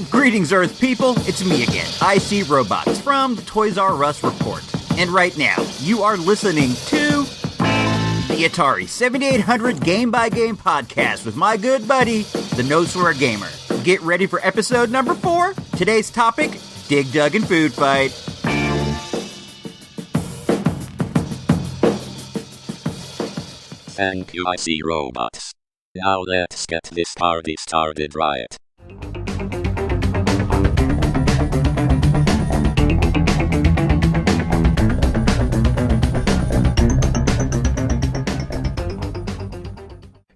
Greetings, Earth people. It's me again, IC Robots from the Toys R Us Report. And right now, you are listening to the Atari 7800 Game by Game podcast with my good buddy, the No Swear Gamer. Get ready for episode number 4. Today's topic, Dig Dug and Food Fight. Thank you, IC Robots. Now let's get this party started right.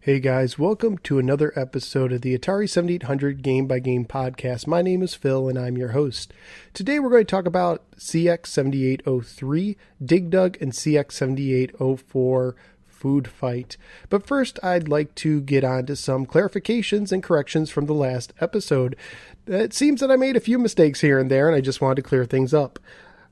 Hey guys, welcome to another episode of the Atari 7800 Game by Game podcast. My name is Phil and I'm your host. Today we're going to talk about CX7803, Dig Dug, and CX7804 Food Fight. But first, I'd like to get on to some clarifications and corrections from the last episode. It seems that I made a few mistakes here and there, and I just wanted to clear things up.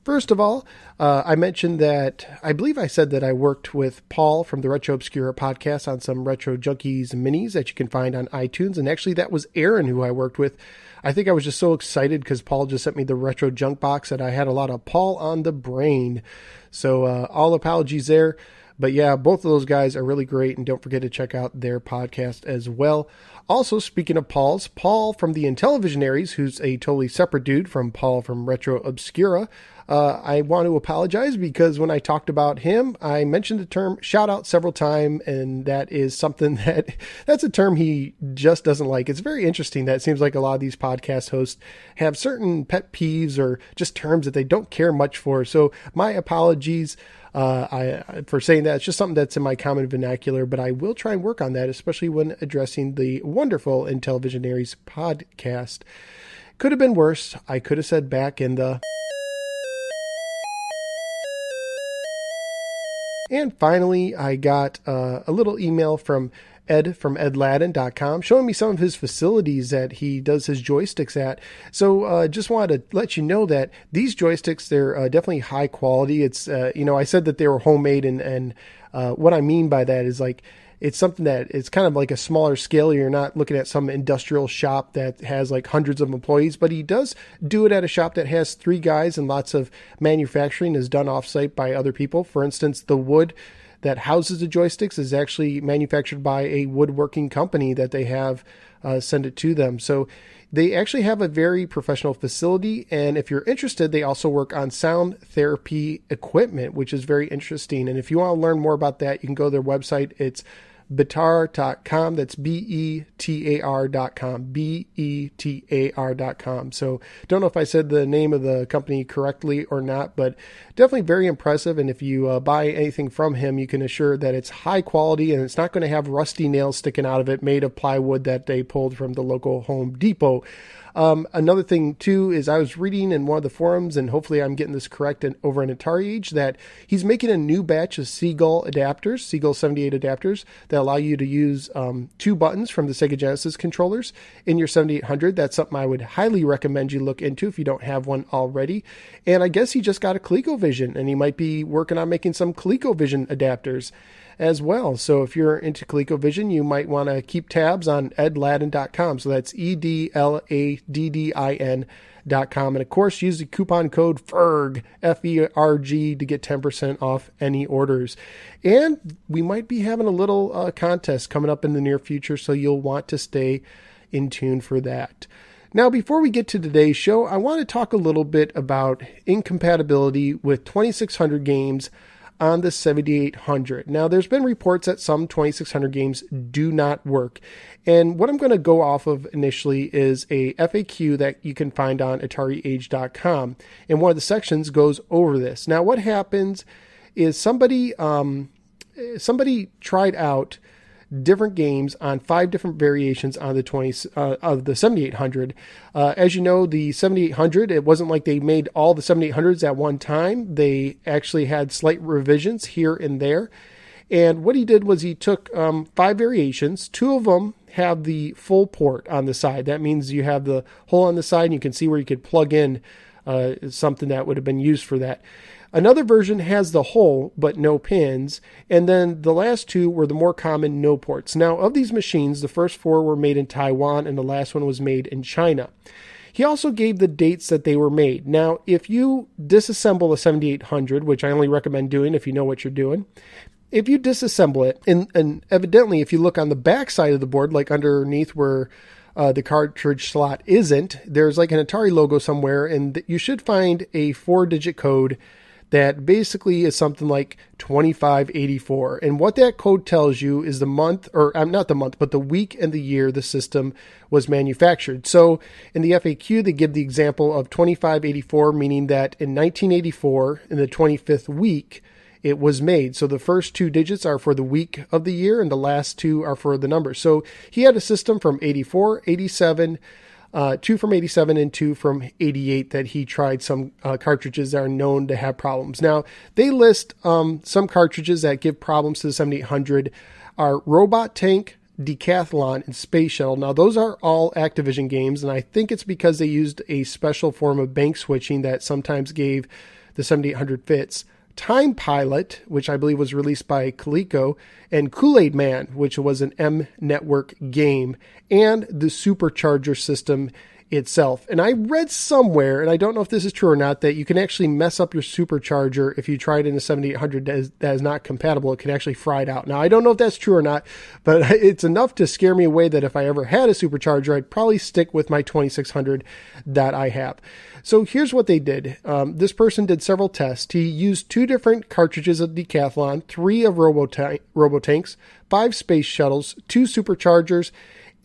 First of all, I mentioned that, I believe I said that I worked with Paul from the Retro Obscura podcast on some Retro Junkies minis that you can find on iTunes, and actually that was Aaron who I worked with. I think I was just so excited because Paul just sent me the Retro Junk box that I had a lot of Paul on the brain. So all apologies there. But yeah, both of those guys are really great, and don't forget to check out their podcast as well. Also, speaking of Paul's, Paul from the Intellivisionaries, who's a totally separate dude from Paul from Retro Obscura, I want to apologize because when I talked about him, I mentioned the term shout out several times, and that is something that's a term he just doesn't like. It's very interesting that it seems like a lot of these podcast hosts have certain pet peeves or just terms that they don't care much for. So my apologies for saying that. It's just something that's in my common vernacular, but I will try and work on that, especially when addressing the wonderful Intellivisionaries podcast. Could have been worse. I could have said back in the... And finally, I got a little email from Ed from edladden.com showing me some of his facilities that he does his joysticks at. So just wanted to let you know that these joysticks, they're definitely high quality. It's, I said that they were homemade, and what I mean by that is like, it's something that it's kind of like a smaller scale. You're not looking at some industrial shop that has like hundreds of employees, but he does do it at a shop that has 3 guys, and lots of manufacturing is done offsite by other people. For instance, the wood that houses the joysticks is actually manufactured by a woodworking company that they have send it to them. So they actually have a very professional facility. And if you're interested, they also work on sound therapy equipment, which is very interesting. And if you want to learn more about that, you can go to their website. It's betar.com. That's betar.com. betar.com. So don't know if I said the name of the company correctly or not, but definitely very impressive. And if you buy anything from him, you can assure that it's high quality and it's not going to have rusty nails sticking out of it made of plywood that they pulled from the local Home Depot. Another thing too is I was reading in one of the forums, and hopefully I'm getting this correct, and over an Atari Age, that he's making a new batch of Seagull adapters, Seagull 78 adapters, that allow you to use 2 buttons from the Sega Genesis controllers in your 7800. That's something I would highly recommend you look into if you don't have one already. And I guess he just got a ColecoVision, and he might be working on making some ColecoVision adapters as well. So if you're into ColecoVision, you might want to keep tabs on edladden.com. So that's edladdin.com. And of course, use the coupon code FERG, F-E-R-G, to get 10% off any orders. And we might be having a little contest coming up in the near future, so you'll want to stay in tune for that. Now, before we get to today's show, I want to talk a little bit about incompatibility with 2600 games on the 7800. Now, there's been reports that some 2600 games do not work. And what I'm going to go off of initially is a FAQ that you can find on AtariAge.com. And one of the sections goes over this. Now, what happens is somebody tried out different games on 5 different variations on the of the 7800. As you know, the 7800, it wasn't like they made all the 7800s at one time. They actually had slight revisions here and there. And what he did was he took 5 variations. 2 of them have the full port on the side. That means you have the hole on the side and you can see where you could plug in something that would have been used for that. Another version has the hole, but no pins. And then the last two were the more common no ports. Now, of these machines, the first 4 were made in Taiwan and the last one was made in China. He also gave the dates that they were made. Now, if you disassemble a 7800, which I only recommend doing if you know what you're doing, if you disassemble it, and evidently if you look on the back side of the board, like underneath where the cartridge slot isn't, there's like an Atari logo somewhere, and you should find a 4-digit code that basically is something like 2584. And what that code tells you is the month, or not the month, but the week and the year the system was manufactured. So in the FAQ, they give the example of 2584, meaning that in 1984, in the 25th week, it was made. So the first 2 digits are for the week of the year, and the last 2 are for the numbers. So he had a system from 84, 87, 2 from 87 and 2 from 88 that he tried some cartridges that are known to have problems. Now, they list some cartridges that give problems to the 7800 are Robot Tank, Decathlon, and Space Shuttle. Now, those are all Activision games, and I think it's because they used a special form of bank switching that sometimes gave the 7800 fits. Time Pilot, which I believe was released by Coleco, and Kool-Aid Man, which was an M Network game, and the Supercharger system itself. And I read somewhere, and I don't know if this is true or not, that you can actually mess up your supercharger if you try it in a 7800 that is not compatible. It can actually fry it out. Now, I don't know if that's true or not, but it's enough to scare me away that if I ever had a supercharger, I'd probably stick with my 2600 that I have. So here's what they did. This person did several tests. He used 2 different cartridges of Decathlon, 3 of Robotanks, 5 Space Shuttles, 2 Superchargers,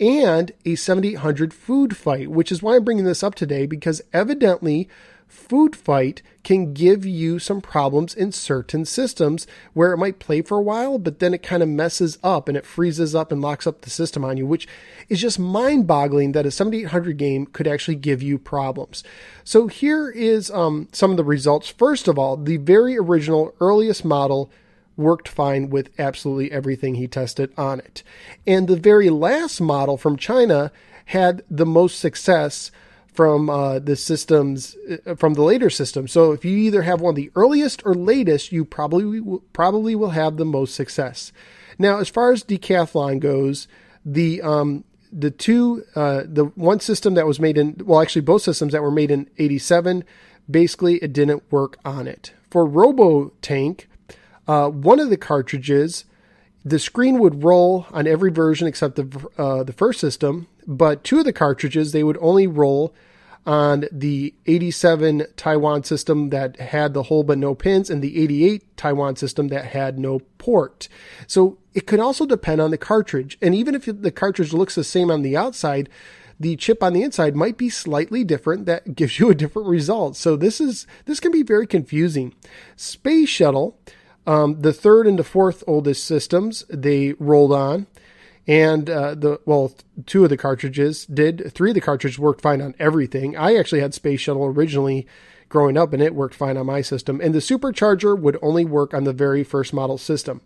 and a 7800 Food Fight, which is why I'm bringing this up today, because evidently Food Fight can give you some problems in certain systems where it might play for a while, but then it kind of messes up and it freezes up and locks up the system on you, which is just mind-boggling that a 7800 game could actually give you problems. So here is some of the results. First of all, the very original earliest model worked fine with absolutely everything he tested on it. And the very last model from China had the most success from the systems, from the later systems. So if you either have one of the earliest or latest, you probably will have the most success. Now, as far as Decathlon goes, the one system that was made in, well, actually both systems that were made in 87, basically it didn't work on it. For Robotank, one of the cartridges, the screen would roll on every version except the first system, but 2 of the cartridges, they would only roll on the 87 Taiwan system that had the hole but no pins, and the 88 Taiwan system that had no port. So it could also depend on the cartridge. And even if the cartridge looks the same on the outside, the chip on the inside might be slightly different. That gives you a different result. So this can be very confusing. Space Shuttle, the 3rd and the 4th oldest systems, they rolled on. And 2 of the cartridges did. 3 of the cartridges worked fine on everything. I actually had Space Shuttle originally growing up, and it worked fine on my system. And the Supercharger would only work on the very first model system.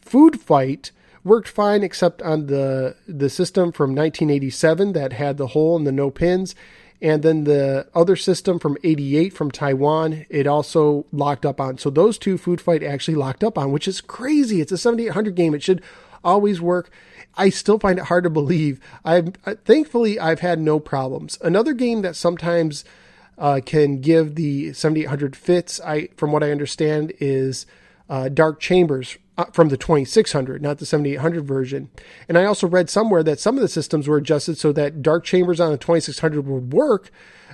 Food Fight worked fine except on the system from 1987 that had the hole and the no pins. And then the other system from 88 from Taiwan, it also locked up on. So those 2 Food Fight actually locked up on, which is crazy. It's a 7800 game. It should always work. I still find it hard to believe. Thankfully, I've had no problems. Another game that sometimes can give the 7800 fits, from what I understand, is Dark Chambers from the 2600, not the 7800 version. And I also read somewhere that some of the systems were adjusted so that Dark Chambers on the 2600 would work,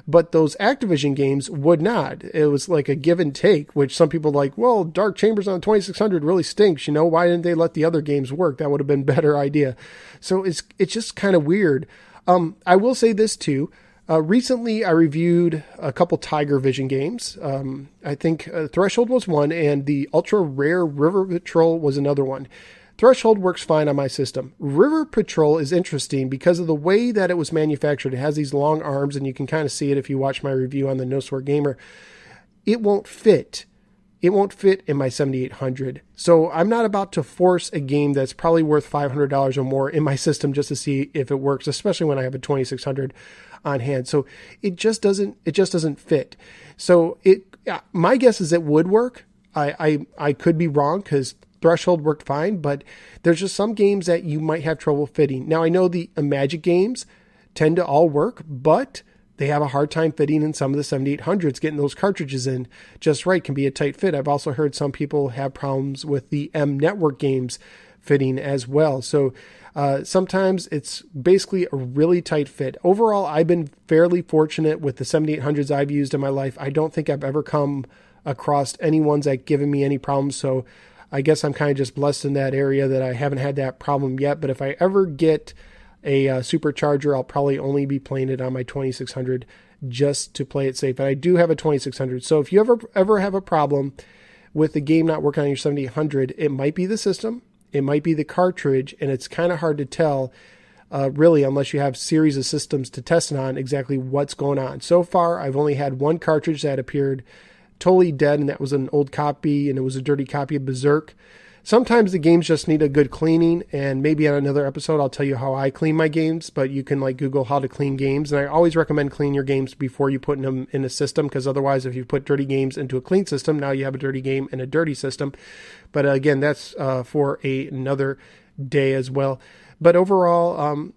but those Activision games would not. It was like a give and take, which some people like, well, Dark Chambers on the 2600 really stinks. Why didn't they let the other games work? That would have been a better idea. So it's just kind of weird. I will say this too. Recently, I reviewed a couple Tiger Vision games. I think Threshold was one, and the ultra rare River Patrol was another one. Threshold works fine on my system. River Patrol is interesting because of the way that it was manufactured. It has these long arms, and you can kind of see it if you watch my review on the No Swear Gamer. It won't fit. It won't fit in my 7800. So I'm not about to force a game that's probably worth $500 or more in my system just to see if it works, especially when I have a 2600. on hand. So it just doesn't fit. So my guess is it would work. I could be wrong because Threshold worked fine, but there's just some games that you might have trouble fitting. Now I know the Magic games tend to all work, but they have a hard time fitting in some of the 7800s. Getting those cartridges in just right can be a tight fit. I've also heard some people have problems with the M Network games fitting as well. So sometimes it's basically a really tight fit. Overall, I've been fairly fortunate with the 7800s I've used in my life. I don't think I've ever come across any ones that given me any problems. So I guess I'm kind of just blessed in that area that I haven't had that problem yet. But if I ever get a supercharger, I'll probably only be playing it on my 2600 just to play it safe. And I do have a 2600. So if you ever have a problem with the game not working on your 7800, it might be the system, it might be the cartridge, and it's kind of hard to tell really unless you have series of systems to test it on exactly what's going on. So far, I've only had one cartridge that appeared totally dead, and that was an old copy, and it was a dirty copy of Berserk. Sometimes the games just need a good cleaning, and maybe on another episode I'll tell you how I clean my games, but you can Google how to clean games, and I always recommend cleaning your games before you put them in a system, because otherwise if you put dirty games into a clean system, now you have a dirty game in a dirty system. But again, that's for another day as well. But overall,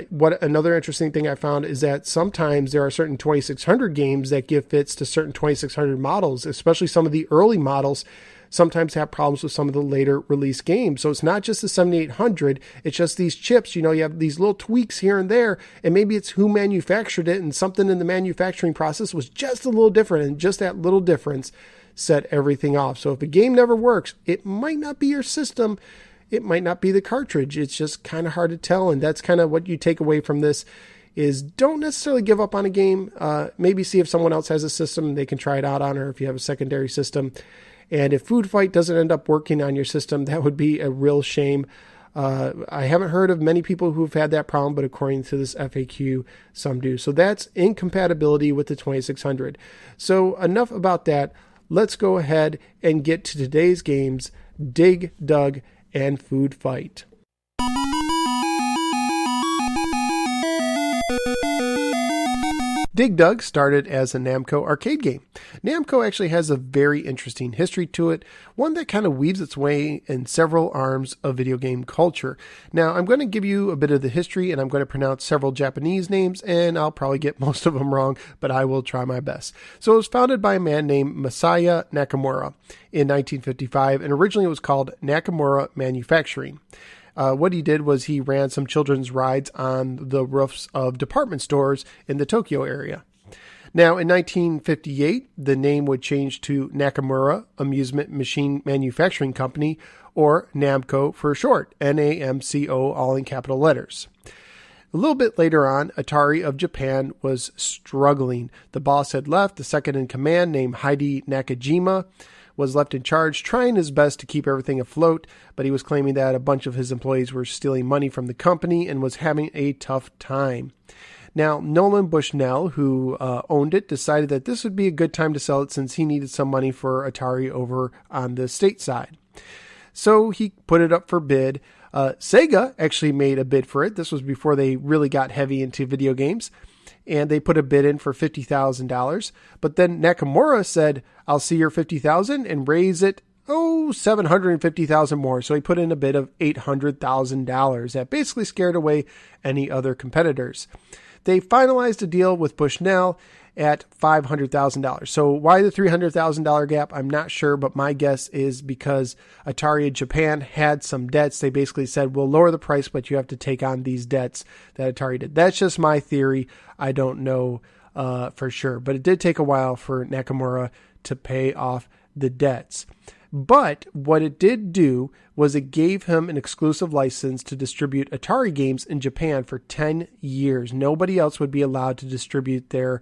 what another interesting thing I found is that sometimes there are certain 2600 games that give fits to certain 2600 models, especially some of the early models sometimes have problems with some of the later release games. So it's not just the 7800, it's just these chips, you have these little tweaks here and there, and maybe it's who manufactured it, and something in the manufacturing process was just a little different, and just that little difference set everything off. So if a game never works, it might not be your system, it might not be the cartridge. It's just kind of hard to tell, and that's kind of what you take away from this is don't necessarily give up on a game. Maybe see if someone else has a system and they can try it out on, or if you have a secondary system. And if Food Fight doesn't end up working on your system, that would be a real shame. I haven't heard of many people who've had that problem, but according to this FAQ, some do. So that's incompatibility with the 2600. So enough about that. Let's go ahead and get to today's games, Dig Dug and Food Fight. Dig Dug started as a Namco arcade game. Namco actually has a very interesting history to it, one that kind of weaves its way in several arms of video game culture. Now, I'm going to give you a bit of the history, and I'm going to pronounce several Japanese names, and I'll probably get most of them wrong, but I will try my best. So it was founded by a man named Masaya Nakamura in 1955, and originally it was called Nakamura Manufacturing. What he did was he ran some children's rides on the roofs of department stores in the Tokyo area. Now, in 1958, the name would change to Nakamura Amusement Machine Manufacturing Company, or Namco for short, NAMCO, all in capital letters. A little bit later on, Atari of Japan was struggling. The boss had left. The second in command, named Hide Nakajima, was left in charge, trying his best to keep everything afloat, but he was claiming that a bunch of his employees were stealing money from the company and was having a tough time. Now, Nolan Bushnell, who owned it, decided that this would be a good time to sell it since he needed some money for Atari over on the state side. So he put it up for bid. Sega actually made a bid for it. This was before they really got heavy into video games. And they put a bid in for $50,000. But then Nakamura said, I'll see your $50,000 and raise it, $750,000 more. So he put in a bid of $800,000. That basically scared away any other competitors. They finalized a deal with Bushnell at $500,000. So why the $300,000 gap? I'm not sure, but my guess is because Atari Japan had some debts. They basically said, we'll lower the price, but you have to take on these debts that Atari did. That's just my theory. I don't know for sure, but it did take a while for Nakamura to pay off the debts. But what it did do was it gave him an exclusive license to distribute Atari games in Japan for 10 years. Nobody else would be allowed to distribute their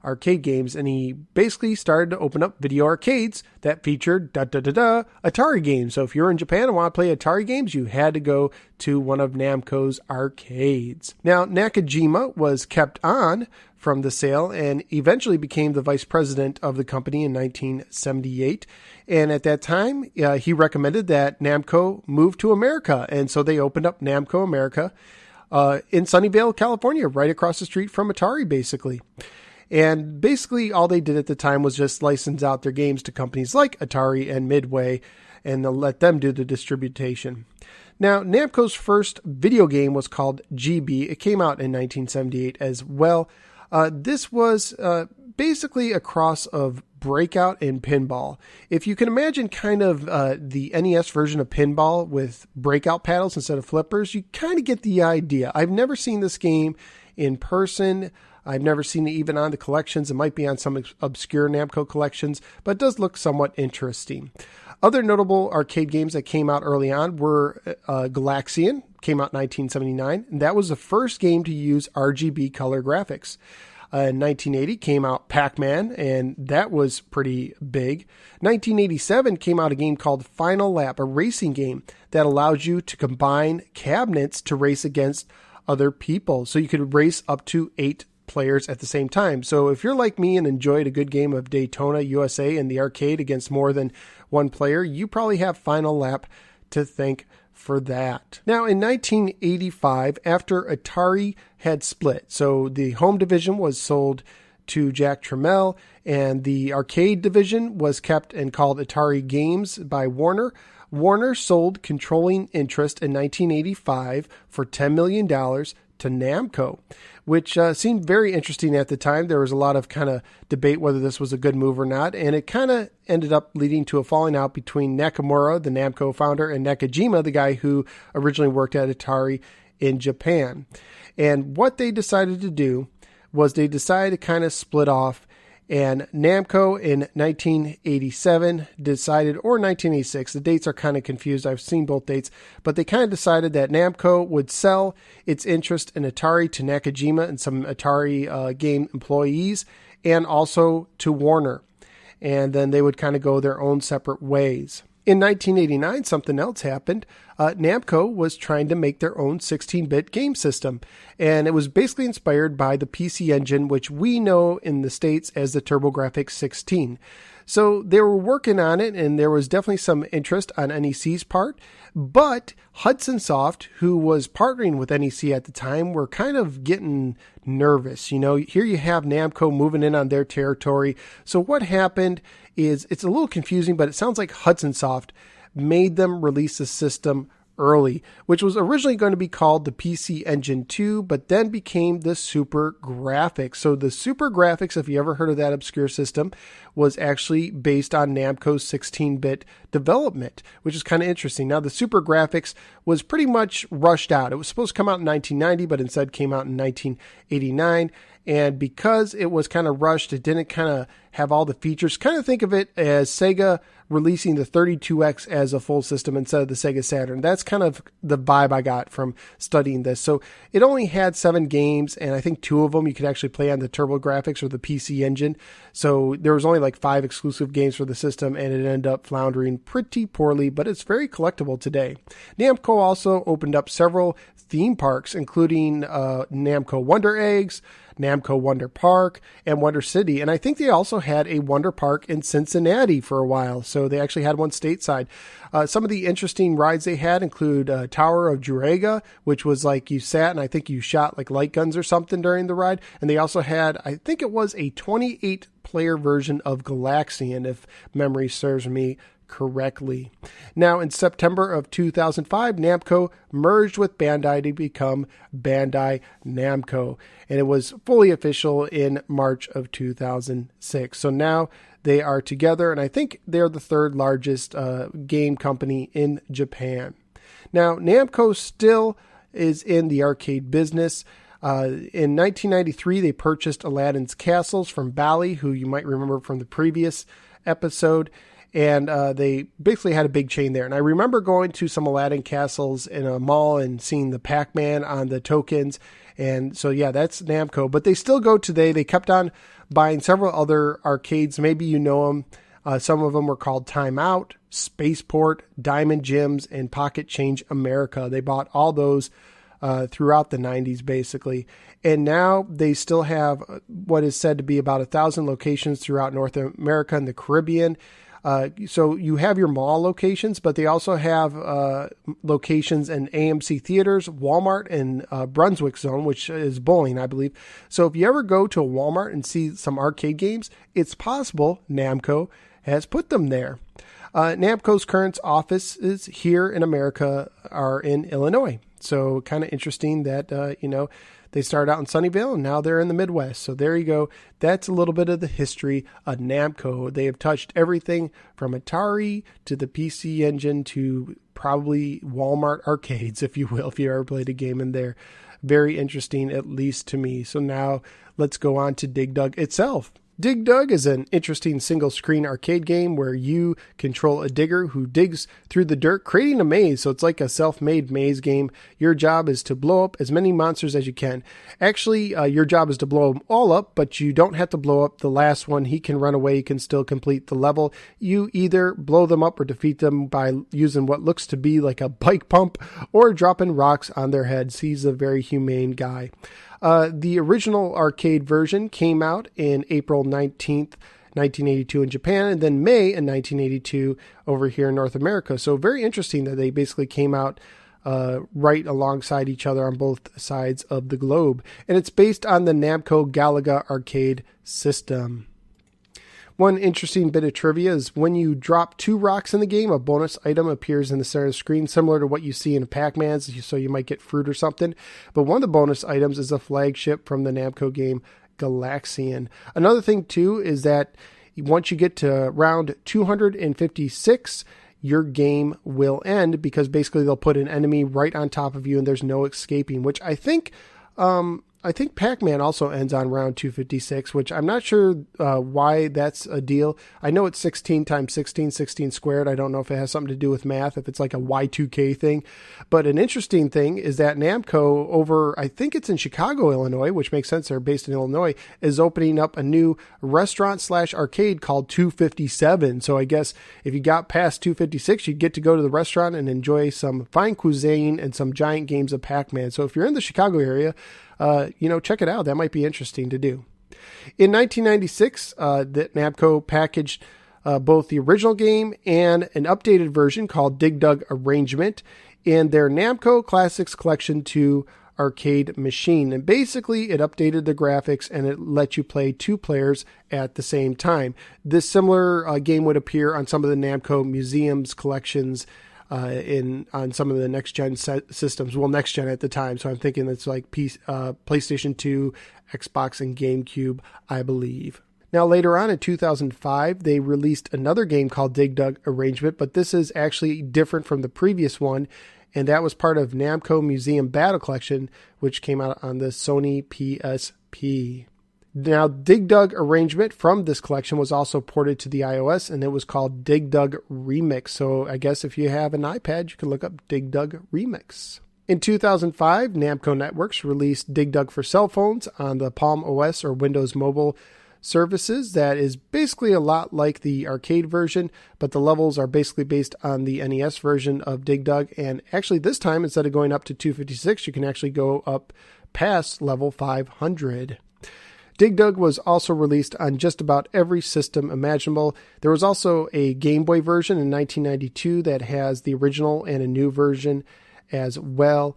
arcade games, and he basically started to open up video arcades that featured Atari games. So if you're in Japan and want to play Atari games, you had to go to one of Namco's arcades. Now, Nakajima was kept on from the sale and eventually became the vice president of the company in 1978. And at that time, he recommended that Namco move to America, and so they opened up Namco America. in Sunnyvale, California, right across the street from Atari, basically. And basically all they did at the time was just license out their games to companies like Atari and Midway, and they'll let them do the distribution. Now, Namco's first video game was called GB. It came out in 1978 as well. This was basically a cross of Breakout and Pinball. If you can imagine kind of the NES version of Pinball with breakout paddles instead of flippers, you kind of get the idea. I've never seen this game in person. I've never seen it even on the collections. It might be on some obscure Namco collections, but it does look somewhat interesting. Other notable arcade games that came out early on were Galaxian, came out in 1979, and that was the first game to use RGB color graphics. In 1980 came out Pac-Man, and that was pretty big. 1987 came out a game called Final Lap, a racing game that allows you to combine cabinets to race against other people. So you could race up to 8 players at the same time. So if you're like me and enjoyed a good game of Daytona USA in the arcade against more than one player, you probably have Final Lap to thank for that. Now in 1985, after Atari had split, so the home division was sold to Jack Tramiel and the arcade division was kept and called Atari Games by Warner. Warner sold controlling interest in 1985 for $10 million to Namco, which seemed very interesting at the time. There was a lot of kind of debate whether this was a good move or not, and it kind of ended up leading to a falling out between Nakamura, the Namco founder, and Nakajima, the guy who originally worked at Atari in Japan. And what they decided to do was they decided to kind of split off, and Namco in 1987 decided, or 1986, the dates are kind of confused. I've seen both dates, but they kind of decided that Namco would sell its interest in Atari to Nakajima and some Atari game employees, and also to Warner. And then they would kind of go their own separate ways. In 1989, something else happened. Namco was trying to make their own 16-bit game system, and it was basically inspired by the PC Engine, which we know in the States as the TurboGrafx 16. So they were working on it, and there was definitely some interest on NEC's part, but Hudson Soft, who was partnering with NEC at the time, were kind of getting nervous. You know, here you have Namco moving in on their territory. So what happened is, it's a little confusing, but it sounds like Hudson Soft made them release the system early, which was originally going to be called the PC Engine 2, but then became the Super Graphics. So the Super Graphics, if you ever heard of that obscure system, was actually based on Namco's 16-bit development, which is kind of interesting. Now, the Super Graphics was pretty much rushed out. It was supposed to come out in 1990, but instead came out in 1989. And because it was kind of rushed, it didn't kind of have all the features. Kind of think of it as Sega releasing the 32X as a full system instead of the Sega Saturn. That's kind of the vibe I got from studying this. So it only had 7 games, and I think 2 of them you could actually play on the TurboGrafx or the PC Engine. So there was only like 5 exclusive games for the system, and it ended up floundering pretty poorly, but it's very collectible today. Namco also opened up several theme parks, including Namco Wonder Eggs, Namco Wonder Park, and Wonder City. And I think they also had a Wonder Park in Cincinnati for a while. So they actually had one stateside. Some of the interesting rides they had include Tower of Jurega, which was like you sat and I think you shot like light guns or something during the ride. And they also had, I think it was a 28-player version of Galaxian, if memory serves me correctly. Now, in September of 2005, Namco merged with Bandai to become Bandai Namco, and it was fully official in March of 2006. So now they are together, and I think they're the 3rd largest game company in Japan. Now, Namco still is in the arcade business. In 1993, they purchased Aladdin's Castles from Bally, who you might remember from the previous episode. And they basically had a big chain there. And I remember going to some Aladdin Castles in a mall and seeing the Pac-Man on the tokens. And so, yeah, that's Namco. But they still go today. They kept on buying several other arcades. Maybe you know them. Some of them were called Time Out, Spaceport, Diamond Gems, and Pocket Change America. They bought all those throughout the 90s, basically. And now they still have what is said to be about 1,000 locations throughout North America and the Caribbean. So you have your mall locations, but they also have locations in AMC theaters, Walmart, and Brunswick Zone, which is bowling, I believe. So if you ever go to a Walmart and see some arcade games, it's possible Namco has put them there. Namco's current offices here in America are in Illinois. So kind of interesting that, they started out in Sunnyvale and now they're in the Midwest. So there you go. That's a little bit of the history of Namco. They have touched everything from Atari to the PC Engine to probably Walmart arcades, if you will, if you ever played a game in there. Very interesting, at least to me. So now let's go on to Dig Dug itself. Dig Dug is an interesting single-screen arcade game where you control a digger who digs through the dirt, creating a maze. So it's like a self-made maze game. Your job is to blow up as many monsters as you can. Actually, your job is to blow them all up, but you don't have to blow up the last one. He can run away. You can still complete the level. You either blow them up or defeat them by using what looks to be like a bike pump or dropping rocks on their heads. He's a very humane guy. The original arcade version came out in April 19th, 1982 in Japan, and then May in 1982 over here in North America. So very interesting that they basically came out right alongside each other on both sides of the globe. And it's based on the Namco Galaga arcade system. One interesting bit of trivia is when you drop 2 rocks in the game, a bonus item appears in the center of the screen, similar to what you see in Pac-Man's, so you might get fruit or something. But one of the bonus items is a flagship from the Namco game, Galaxian. Another thing, too, is that once you get to round 256, your game will end because basically they'll put an enemy right on top of you and there's no escaping, which I think Pac-Man also ends on round 256, which I'm not sure why that's a deal. I know it's 16 times 16, 16 squared. I don't know if it has something to do with math, if it's like a Y2K thing. But an interesting thing is that Namco over, I think it's in Chicago, Illinois, which makes sense, they're based in Illinois, is opening up a new restaurant/arcade called 257. So I guess if you got past 256, you'd get to go to the restaurant and enjoy some fine cuisine and some giant games of Pac-Man. So if you're in the Chicago area, check it out. That might be interesting to do. In 1996, the Namco packaged both the original game and an updated version called Dig Dug Arrangement in their Namco Classics Collection 2 arcade machine. And basically, it updated the graphics and it let you play 2 players at the same time. This similar game would appear on some of the Namco Museum's collections on some of the next gen systems. Well, next gen at the time, so I'm thinking it's like PlayStation 2, Xbox, and GameCube, I believe. Now later on in 2005, they released another game called Dig Dug Arrangement, but this is actually different from the previous one, and that was part of Namco Museum Battle Collection, which came out on the Sony PSP. Now, Dig Dug Arrangement from this collection was also ported to the iOS, and it was called Dig Dug Remix. So I guess if you have an iPad, you can look up Dig Dug Remix. In 2005, Namco Networks released Dig Dug for cell phones on the Palm OS or Windows Mobile services. That is basically a lot like the arcade version, but the levels are basically based on the NES version of Dig Dug. And actually this time, instead of going up to 256, you can actually go up past level 500. Dig Dug was also released on just about every system imaginable. There was also a Game Boy version in 1992 that has the original and a new version as well.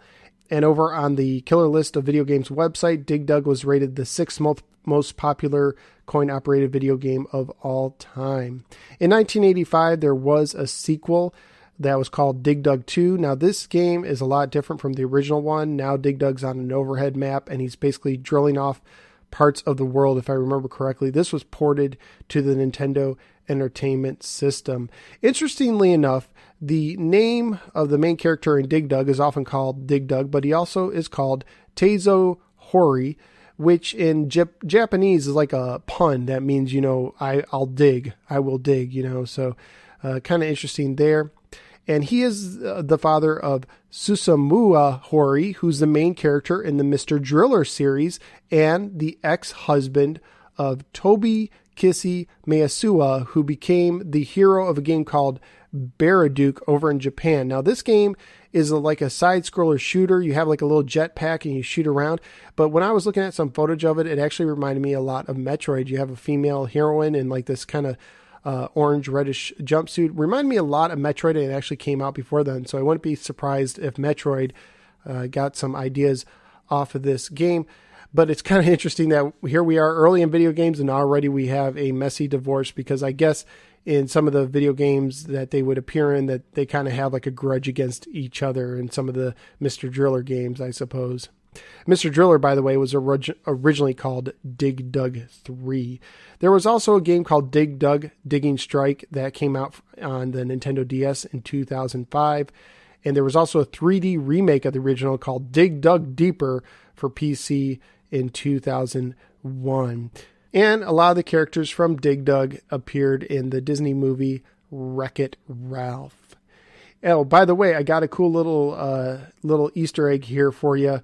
And over on the Killer List of Video Games website, Dig Dug was rated the 6th most popular coin-operated video game of all time. In 1985, there was a sequel that was called Dig Dug 2. Now, this game is a lot different from the original one. Now, Dig Dug's on an overhead map, and he's basically drilling off parts of the world, if I remember correctly. This was ported to the Nintendo Entertainment System. Interestingly enough, the name of the main character in Dig Dug is often called Dig Dug, but he also is called Teizo Hori, which in Japanese is like a pun. That means, I'll dig, I will dig, so kind of interesting there. And he is the father of Susamura Hori, who's the main character in the Mr. Driller series, and the ex-husband of Tobi Kissy Miyasuwa, who became the hero of a game called Baraduke over in Japan. Now, this game is like a side-scroller shooter. You have like a little jetpack and you shoot around. But when I was looking at some footage of it, it actually reminded me a lot of Metroid. You have a female heroine and like this kind of orange reddish jumpsuit. Remind me a lot of Metroid, and it actually came out before then, so I wouldn't be surprised if Metroid got some ideas off of this game. But it's kind of interesting that here we are early in video games and already we have a messy divorce, because I guess in some of the video games that they would appear in, that they kind of have like a grudge against each other in some of the Mr. Driller games, I suppose. Mr. Driller, by the way, was originally called Dig Dug 3. There was also a game called Dig Dug Digging Strike that came out on the Nintendo DS in 2005. And there was also a 3D remake of the original called Dig Dug Deeper for PC in 2001. And a lot of the characters from Dig Dug appeared in the Disney movie Wreck-It Ralph. Oh, by the way, I got a cool little Easter egg here for you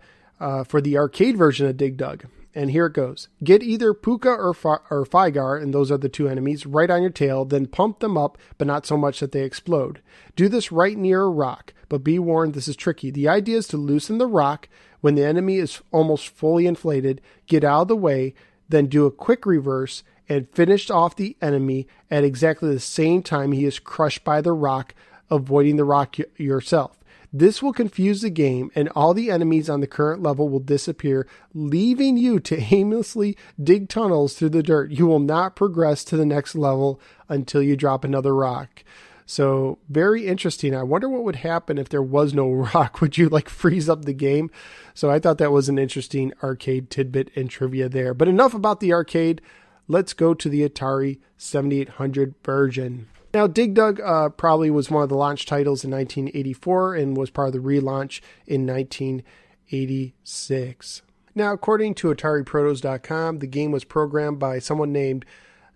for the arcade version of Dig Dug. And here it goes. Get either Puka or Fygar, and those are the two enemies, right on your tail, then pump them up, but not so much that they explode. Do this right near a rock, but be warned, this is tricky. The idea is to loosen the rock when the enemy is almost fully inflated, get out of the way, then do a quick reverse, and finish off the enemy at exactly the same time he is crushed by the rock, avoiding the rock yourself. This will confuse the game, and all the enemies on the current level will disappear, leaving you to aimlessly dig tunnels through the dirt. You will not progress to the next level until you drop another rock. So, very interesting. I wonder what would happen if there was no rock. Would you freeze up the game? So I thought that was an interesting arcade tidbit and trivia there. But enough about the arcade. Let's go to the Atari 7800 version. Now, Dig Dug probably was one of the launch titles in 1984 and was part of the relaunch in 1986. Now, according to AtariProtos.com, the game was programmed by someone named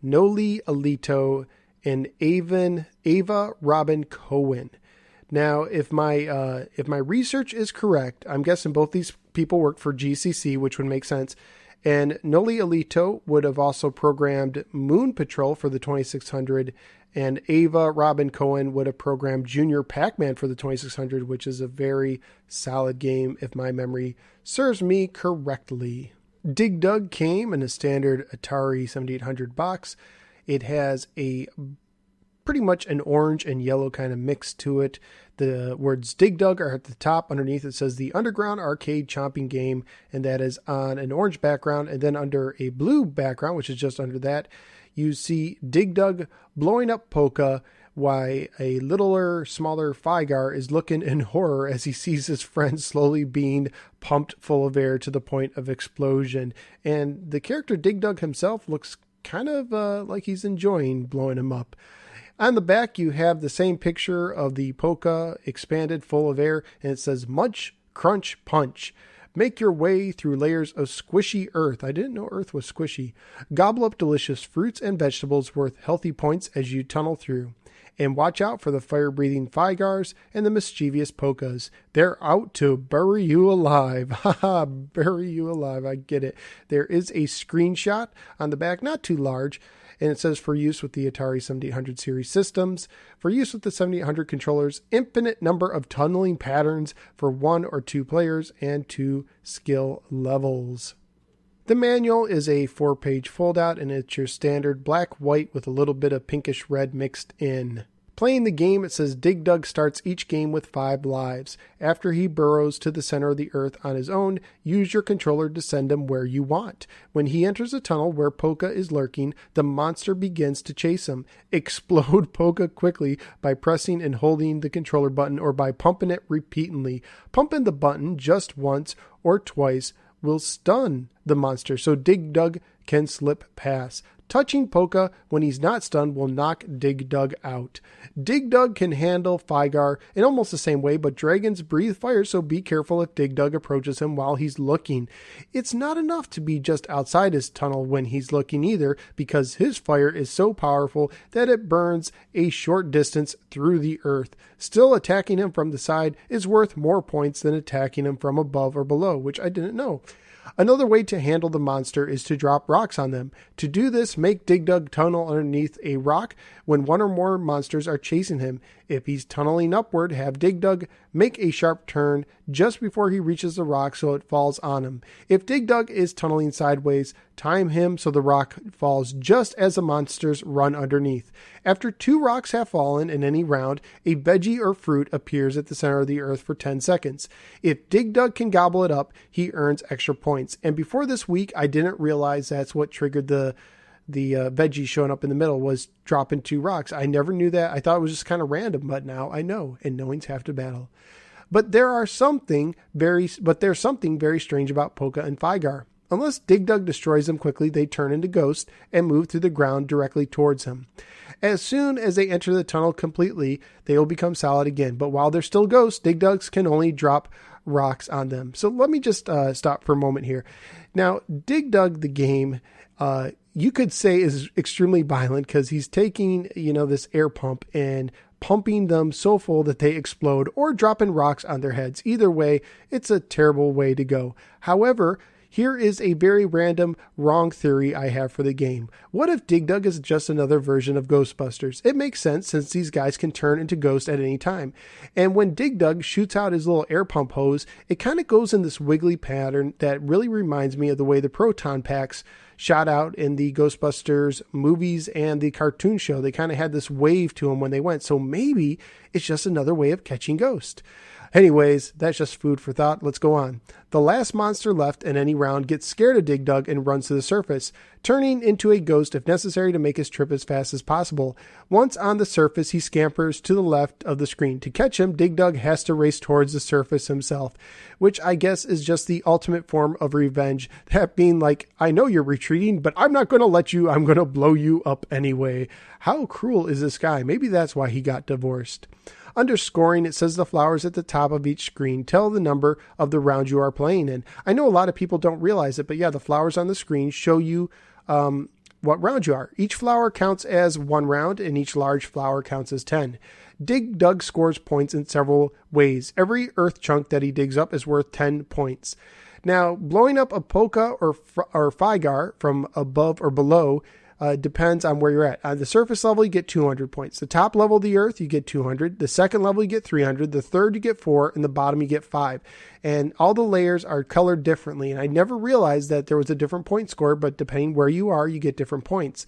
Noli Alito and Ava Robin Cohen. Now, if my research is correct, I'm guessing both these people worked for GCC, which would make sense. And Noli Alito would have also programmed Moon Patrol for the 2600, and Ava Robin Cohen would have programmed Junior Pac-Man for the 2600, which is a very solid game if my memory serves me correctly. Dig Dug came in a standard Atari 7800 box. It has a pretty much an orange and yellow kind of mix to it. The words Dig Dug are at the top. Underneath it says the Underground Arcade Chomping Game, and that is on an orange background. And then under a blue background, which is just under that, you see Dig Dug blowing up Polka, while a littler, smaller Fygar is looking in horror as he sees his friend slowly being pumped full of air to the point of explosion. And the character Dig Dug himself looks kind of like he's enjoying blowing him up. On the back, you have the same picture of the Polka expanded full of air, and it says Munch, Crunch, Punch. Make your way through layers of squishy earth. I didn't know earth was squishy. Gobble up delicious fruits and vegetables worth healthy points as you tunnel through. And watch out for the fire-breathing Fygars and the mischievous Polkas. They're out to bury you alive. Haha, bury you alive. I get it. There is a screenshot on the back, not too large, and it says for use with the Atari 7800 series systems, for use with the 7800 controllers, infinite number of tunneling patterns for 1 or 2 players and 2 skill levels. The manual is a 4-page foldout, and it's your standard black-white with a little bit of pinkish red mixed in. Playing the game, it says Dig Dug starts each game with 5 lives. After he burrows to the center of the earth on his own, use your controller to send him where you want. When he enters a tunnel where Polka is lurking, the monster begins to chase him. Explode Polka quickly by pressing and holding the controller button or by pumping it repeatedly. Pumping the button just once or twice will stun the monster, so Dig Dug can slip past. Touching Polka when he's not stunned will knock Dig Dug out. Dig Dug can handle Fygar in almost the same way, but dragons breathe fire, so be careful if Dig Dug approaches him while he's looking. It's not enough to be just outside his tunnel when he's looking either, because his fire is so powerful that it burns a short distance through the earth. Still, attacking him from the side is worth more points than attacking him from above or below, which I didn't know. Another way to handle the monster is to drop rocks on them. To do this, make Dig Dug tunnel underneath a rock when one or more monsters are chasing him. If he's tunneling upward, have Dig Dug make a sharp turn just before he reaches the rock so it falls on him. If Dig Dug is tunneling sideways, time him so the rock falls just as the monsters run underneath. After 2 rocks have fallen in any round, a veggie or fruit appears at the center of the earth for 10 seconds. If Dig Dug can gobble it up, he earns extra points. And before this week, I didn't realize that's what triggered the veggie showing up in the middle was dropping 2 rocks. I never knew that. I thought it was just kind of random, but now I know, and knowing's half the battle. But there's something very strange about Polka and Fygar. Unless Dig Dug destroys them quickly, they turn into ghosts and move through the ground directly towards him. As soon as they enter the tunnel completely, they will become solid again. But while they're still ghosts, Dig Dugs can only drop rocks on them. So let me just stop for a moment here. Now, Dig Dug, the game, you could say is extremely violent because he's taking, this air pump and pumping them so full that they explode or dropping rocks on their heads. Either way, it's a terrible way to go. However, here is a very random, wrong theory I have for the game. What if Dig Dug is just another version of Ghostbusters? It makes sense since these guys can turn into ghosts at any time. And when Dig Dug shoots out his little air pump hose, it kind of goes in this wiggly pattern that really reminds me of the way the proton packs shot out in the Ghostbusters movies and the cartoon show. They kind of had this wave to them when they went. So maybe it's just another way of catching ghosts. Anyways, that's just food for thought. Let's go on. The last monster left in any round gets scared of Dig Dug and runs to the surface, turning into a ghost if necessary to make his trip as fast as possible. Once on the surface, he scampers to the left of the screen. To catch him, Dig Dug has to race towards the surface himself, which I guess is just the ultimate form of revenge. That being like, I know you're retreating, but I'm not going to let you. I'm going to blow you up anyway. How cruel is this guy? Maybe that's why he got divorced. Under scoring, it says the flowers at the top of each screen tell the number of the round you are playing in. I know a lot of people don't realize it, but yeah, the flowers on the screen show you what round you are. Each flower counts as 1 round, and each large flower counts as 10. Dig Dug scores points in several ways. Every earth chunk that he digs up is worth 10 points. Now, blowing up a Polka or Fygar from above or below depends on where you're at. On the surface level, you get 200 points. The top level of the earth, you get 200. The second level, you get 300. The third, you get 4. And the bottom, you get 5. And all the layers are colored differently. And I never realized that there was a different point score, but depending where you are, you get different points.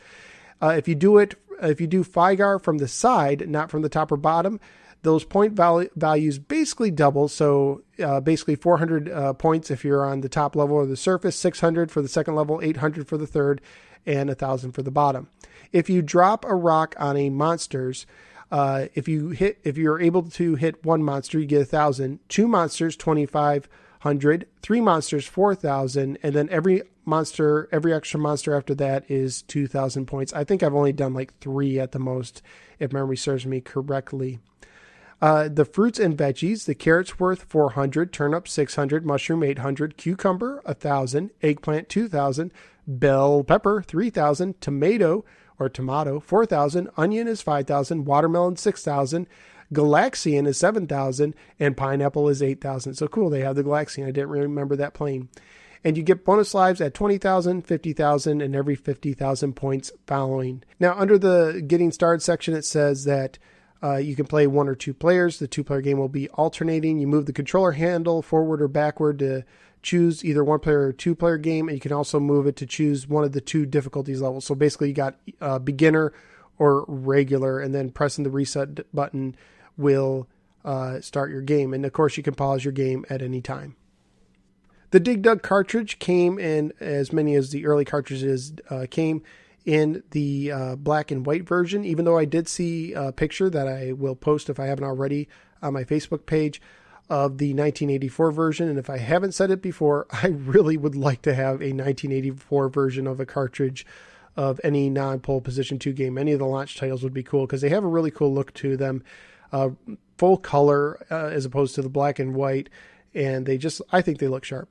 If you do Fygar from the side, not from the top or bottom, those point values basically double. So basically 400 points if you're on the top level of the surface, 600 for the second level, 800 for the third, and 1,000 for the bottom. If you drop a rock on a monsters, if you're able to hit 1 monster, you get 1,000. 2 monsters, 2,500. 3 monsters, 4,000. And then every extra monster after that is 2,000 points. I think I've only done like 3 at the most, if memory serves me correctly. The fruits and veggies, the carrot's worth 400, turnip 600, mushroom 800, cucumber 1,000, eggplant 2,000, bell pepper 3,000, tomato 4,000, onion is 5,000, watermelon 6,000, Galaxian is 7,000, and pineapple is 8,000. So cool, they have the Galaxian. I didn't really remember that plane. And you get bonus lives at 20,000, 50,000, and every 50,000 points following. Now, under the getting started section, it says that you can play 1 or 2 players. The 2-player game will be alternating. You move the controller handle forward or backward to choose either 1-player or 2-player game. And you can also move it to choose one of the 2 difficulties levels. So basically you got beginner or regular, and then pressing the reset button will start your game. And of course you can pause your game at any time. The Dig Dug cartridge came in as many as the early cartridges came in the black and white version, even though I did see a picture that I will post if I haven't already on my Facebook page of the 1984 version. And if I haven't said it before, I really would like to have a 1984 version of a cartridge of any non-pole position 2 game. Any of the launch titles would be cool because they have a really cool look to them. Full color as opposed to the black and white. And I think they look sharp.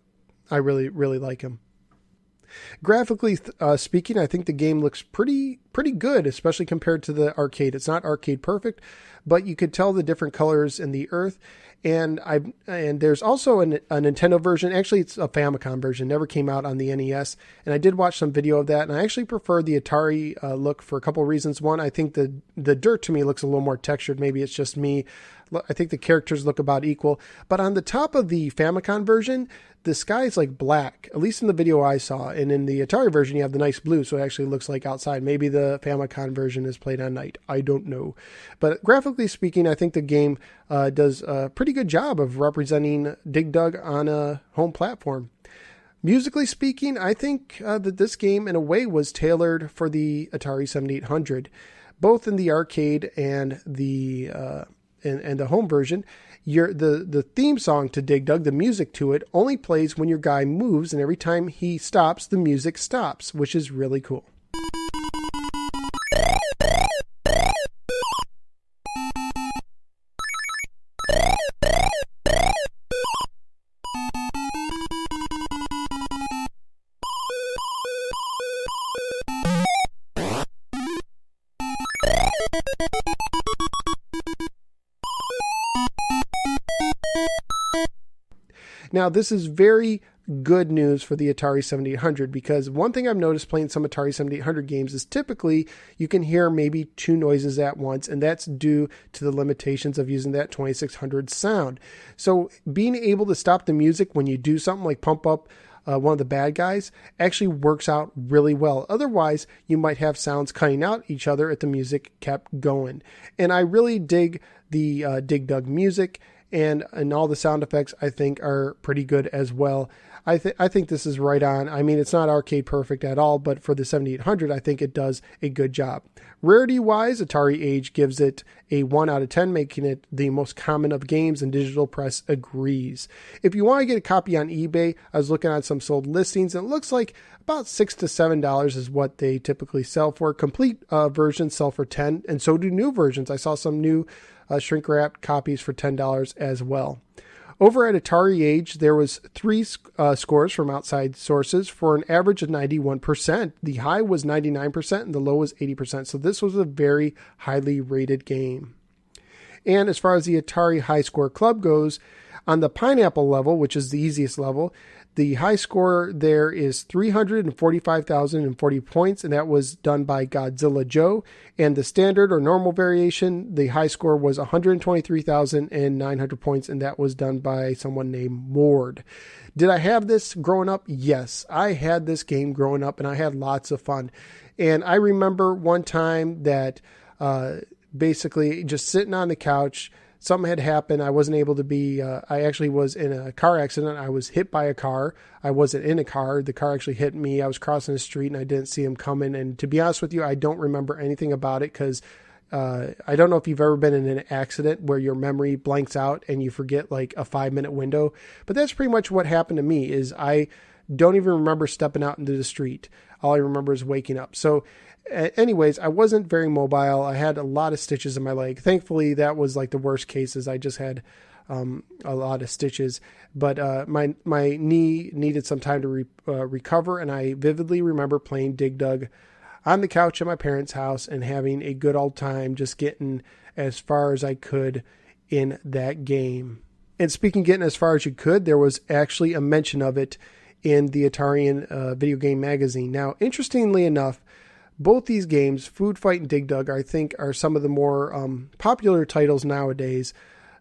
I really, really like them. Graphically speaking, I think the game looks pretty good, especially compared to the arcade. It's not arcade perfect, but you could tell the different colors in the earth. And there's also a Nintendo version. Actually, it's a Famicom version. Never came out on the NES. And I did watch some video of that. And I actually prefer the Atari look for a couple of reasons. One, I think the dirt to me looks a little more textured. Maybe it's just me. I think the characters look about equal. But on the top of the Famicom version, the sky is like black, at least in the video I saw. And in the Atari version, you have the nice blue, so it actually looks like outside. Maybe the Famicom version is played on night. I don't know. But graphically speaking, I think the game does a pretty good job of representing Dig Dug on a home platform. Musically speaking, I think that this game, in a way, was tailored for the Atari 7800, both in the arcade and the home version. The theme song to Dig Dug, the music to it, only plays when your guy moves, and every time he stops, the music stops, which is really cool. Now, this is very good news for the Atari 7800, because one thing I've noticed playing some Atari 7800 games is typically you can hear maybe two noises at once, and that's due to the limitations of using that 2600 sound. So being able to stop the music when you do something like pump up one of the bad guys actually works out really well. Otherwise, you might have sounds cutting out each other if the music kept going. And I really dig the Dig Dug music. And all the sound effects, I think, are pretty good as well. I think this is right on. I mean, it's not arcade perfect at all, but for the 7800, I think it does a good job. Rarity-wise, Atari Age gives it a 1 out of 10, making it the most common of games, and Digital Press agrees. If you want to get a copy on eBay, I was looking at some sold listings, and it looks like about $6 to $7 is what they typically sell for. Complete versions sell for $10, and so do new versions. I saw some new shrink-wrapped copies for $10 as well. Over at Atari Age, there was 3 scores from outside sources for an average of 91%. The high was 99% and the low was 80%. So this was a very highly rated game. And as far as the Atari High Score Club goes, on the Pineapple level, which is the easiest level, the high score there is 345,040 points, and that was done by Godzilla Joe. And the standard or normal variation, the high score was 123,900 points, and that was done by someone named Mord. Did I have this growing up? Yes, I had this game growing up, and I had lots of fun. And I remember one time that basically just sitting on the couch, something had happened. I wasn't able to be, I actually was in a car accident. I was hit by a car. I wasn't in a car. The car actually hit me. I was crossing the street and I didn't see him coming. And to be honest with you, I don't remember anything about it because I don't know if you've ever been in an accident where your memory blanks out and you forget like a 5-minute window. But that's pretty much what happened to me. Is I don't even remember stepping out into the street. All I remember is waking up. So anyways, I wasn't very mobile. I had a lot of stitches in my leg. Thankfully, that was like the worst cases. I just had a lot of stitches, but my knee needed some time to recover. And I vividly remember playing Dig Dug on the couch at my parents' house and having a good old time, just getting as far as I could in that game. And speaking of getting as far as you could, there was actually a mention of it in the Atarian video game magazine. Now, interestingly enough, both these games, Food Fight and Dig Dug, I think are some of the more popular titles nowadays,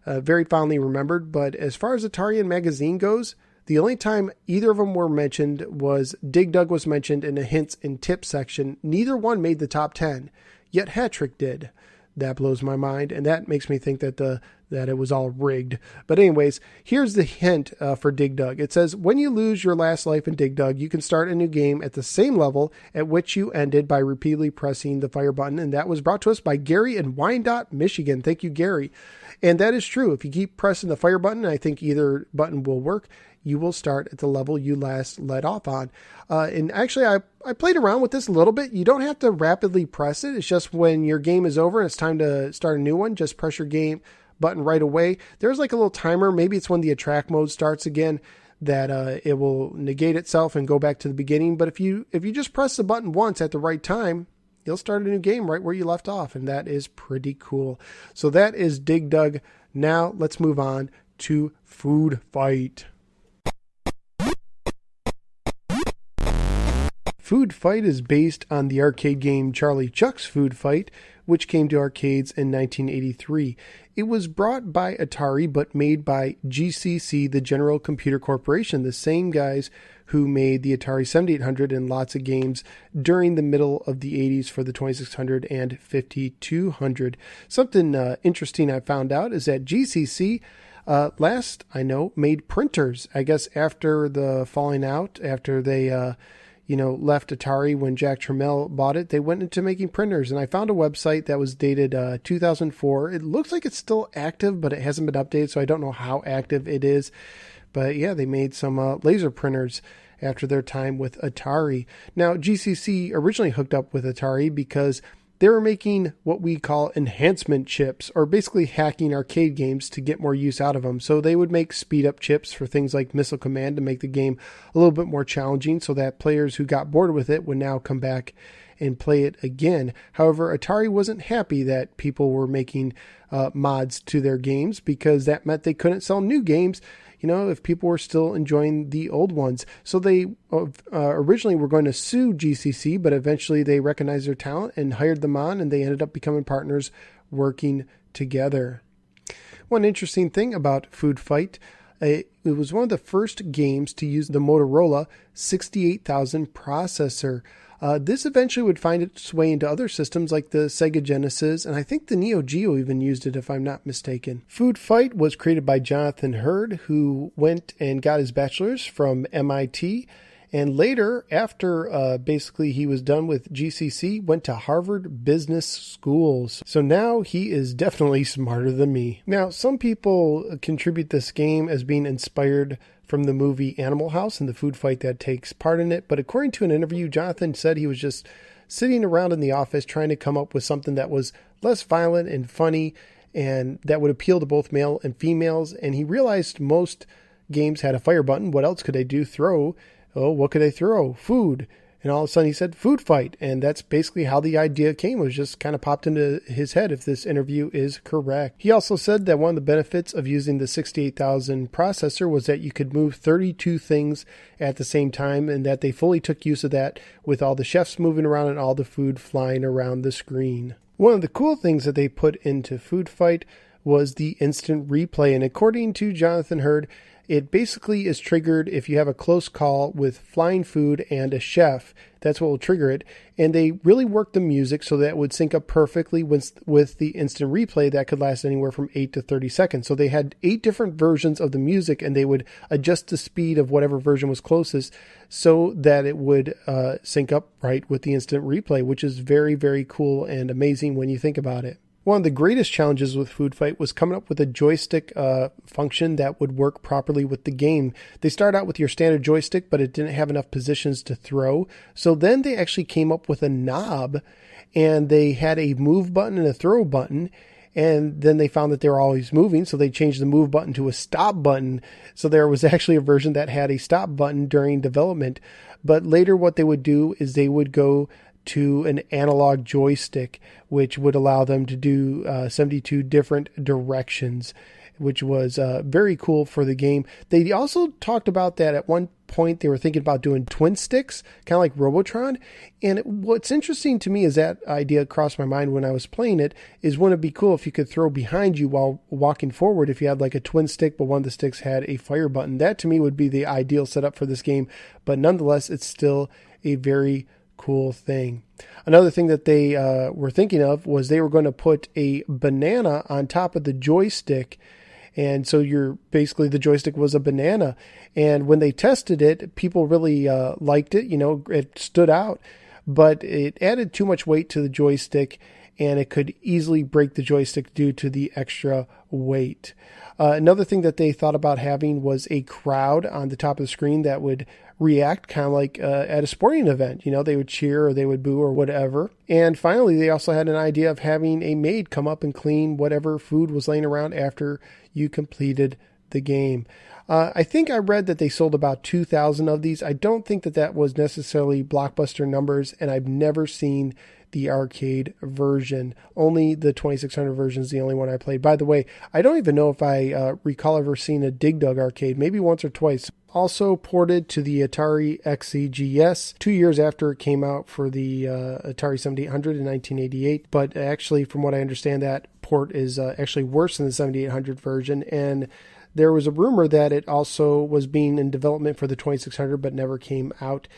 very fondly remembered. But as far as Atarian magazine goes, the only time either of them were mentioned was Dig Dug was mentioned in the hints and tips section. Neither one made the top 10, yet Hat Trick did. That blows my mind, and that makes me think that it was all rigged. But anyways, here's the hint for Dig Dug. It says, when you lose your last life in Dig Dug, you can start a new game at the same level at which you ended by repeatedly pressing the fire button. And that was brought to us by Gary in Wyandotte, Michigan. Thank you, Gary. And that is true. If you keep pressing the fire button, I think either button will work. You will start at the level you last let off on. And actually, I played around with this a little bit. You don't have to rapidly press it. It's just when your game is over and it's time to start a new one, just press your game button right away. There's like a little timer. Maybe it's when the attract mode starts again that it will negate itself and go back to the beginning. But if you just press the button once at the right time, you'll start a new game right where you left off. And that is pretty cool. So that is Dig Dug. Now let's move on to Food Fight. Food Fight is based on the arcade game Charlie Chuck's Food Fight, which came to arcades in 1983. It was brought by Atari, but made by GCC, the General Computer Corporation, the same guys who made the Atari 7800 and lots of games during the middle of the 80s for the 2600 and 5200. Something interesting I found out is that GCC, last I know, made printers. I guess after the falling out, after they left Atari when Jack Tramiel bought it, they went into making printers. And I found a website that was dated 2004. It looks like it's still active, but it hasn't been updated, so I don't know how active it is. But yeah, they made some laser printers after their time with Atari. Now, GCC originally hooked up with Atari because they were making what we call enhancement chips, or basically hacking arcade games to get more use out of them. So they would make speed up chips for things like Missile Command to make the game a little bit more challenging so that players who got bored with it would now come back and play it again. However, Atari wasn't happy that people were making mods to their games, because that meant they couldn't sell new games if people were still enjoying the old ones. So they originally were going to sue GCC, but eventually they recognized their talent and hired them on, and they ended up becoming partners working together. One interesting thing about Food Fight, it was one of the first games to use the Motorola 68000 processor. This eventually would find its way into other systems like the Sega Genesis, and I think the Neo Geo even used it, if I'm not mistaken. Food Fight was created by Jonathan Hurd, who went and got his bachelor's from MIT, and later, after basically he was done with GCC, went to Harvard Business Schools. So now he is definitely smarter than me. Now, some people contribute this game as being inspired from the movie Animal House and the food fight that takes part in it. But according to an interview, Jonathan said he was just sitting around in the office trying to come up with something that was less violent and funny and that would appeal to both male and females. And he realized most games had a fire button. What else could they do? Throw. Oh, what could they throw? Food. And all of a sudden he said food fight. And that's basically how the idea came. It was just kind of popped into his head, if this interview is correct. He also said that one of the benefits of using the 68000 processor was that you could move 32 things at the same time, and that they fully took use of that with all the chefs moving around and all the food flying around the screen. One of the cool things that they put into Food Fight was the instant replay. And according to Jonathan Hurd, it basically is triggered if you have a close call with flying food and a chef. That's what will trigger it. And they really worked the music so that it would sync up perfectly with the instant replay that could last anywhere from 8 to 30 seconds. So they had 8 different versions of the music, and they would adjust the speed of whatever version was closest so that it would sync up right with the instant replay, which is very, very cool and amazing when you think about it. One of the greatest challenges with Food Fight was coming up with a joystick function that would work properly with the game. They started out with your standard joystick, but it didn't have enough positions to throw. So then they actually came up with a knob, and they had a move button and a throw button. And then they found that they were always moving, so they changed the move button to a stop button. So there was actually a version that had a stop button during development. But later what they would do is they would go to an analog joystick, which would allow them to do 72 different directions, which was very cool for the game. They also talked about that at one point they were thinking about doing twin sticks, kind of like Robotron. And what's interesting to me is that idea crossed my mind when I was playing it, is wouldn't it be cool if you could throw behind you while walking forward if you had like a twin stick, but one of the sticks had a fire button. That to me would be the ideal setup for this game. But nonetheless, it's still a very cool thing. Another thing that they were thinking of was they were going to put a banana on top of the joystick. And so basically the joystick was a banana. And when they tested it, people really liked it. It stood out, but it added too much weight to the joystick, and it could easily break the joystick due to the extra weight. Another thing that they thought about having was a crowd on the top of the screen that would react kind of like at a sporting event. They would cheer or they would boo or whatever. And finally, they also had an idea of having a maid come up and clean whatever food was laying around after you completed the game. I think I read that they sold about 2,000 of these. I don't think that was necessarily blockbuster numbers, and I've never seen the arcade version. Only the 2600 version is the only one I played. By the way, I don't even know if I recall ever seeing a Dig Dug arcade, maybe once or twice. Also ported to the Atari XEGS 2 years after it came out for the Atari 7800 in 1988. But actually, from what I understand, that port is actually worse than the 7800 version. And there was a rumor that it also was being in development for the 2600 but never came out.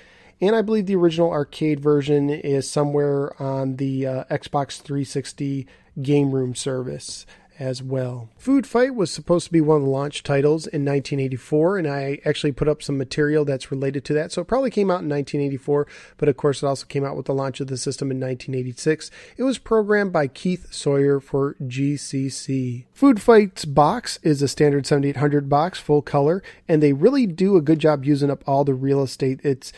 And I believe the original arcade version is somewhere on the Xbox 360 Game Room service as well. Food Fight was supposed to be one of the launch titles in 1984, and I actually put up some material that's related to that. So it probably came out in 1984, but of course it also came out with the launch of the system in 1986. It was programmed by Keith Sawyer for GCC. Food Fight's box is a standard 7800 box, full color, and they really do a good job using up all the real estate. It's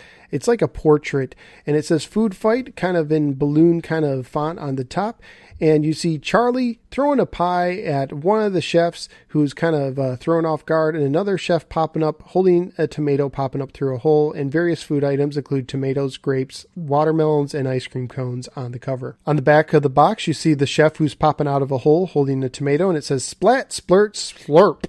like a portrait, and it says Food Fight kind of in balloon kind of font on the top. And you see Charlie throwing a pie at one of the chefs who's kind of thrown off guard, and another chef popping up, holding a tomato popping up through a hole, and various food items include tomatoes, grapes, watermelons, and ice cream cones on the cover. On the back of the box, you see the chef who's popping out of a hole holding a tomato, and it says Splat, Splurt, Slurp.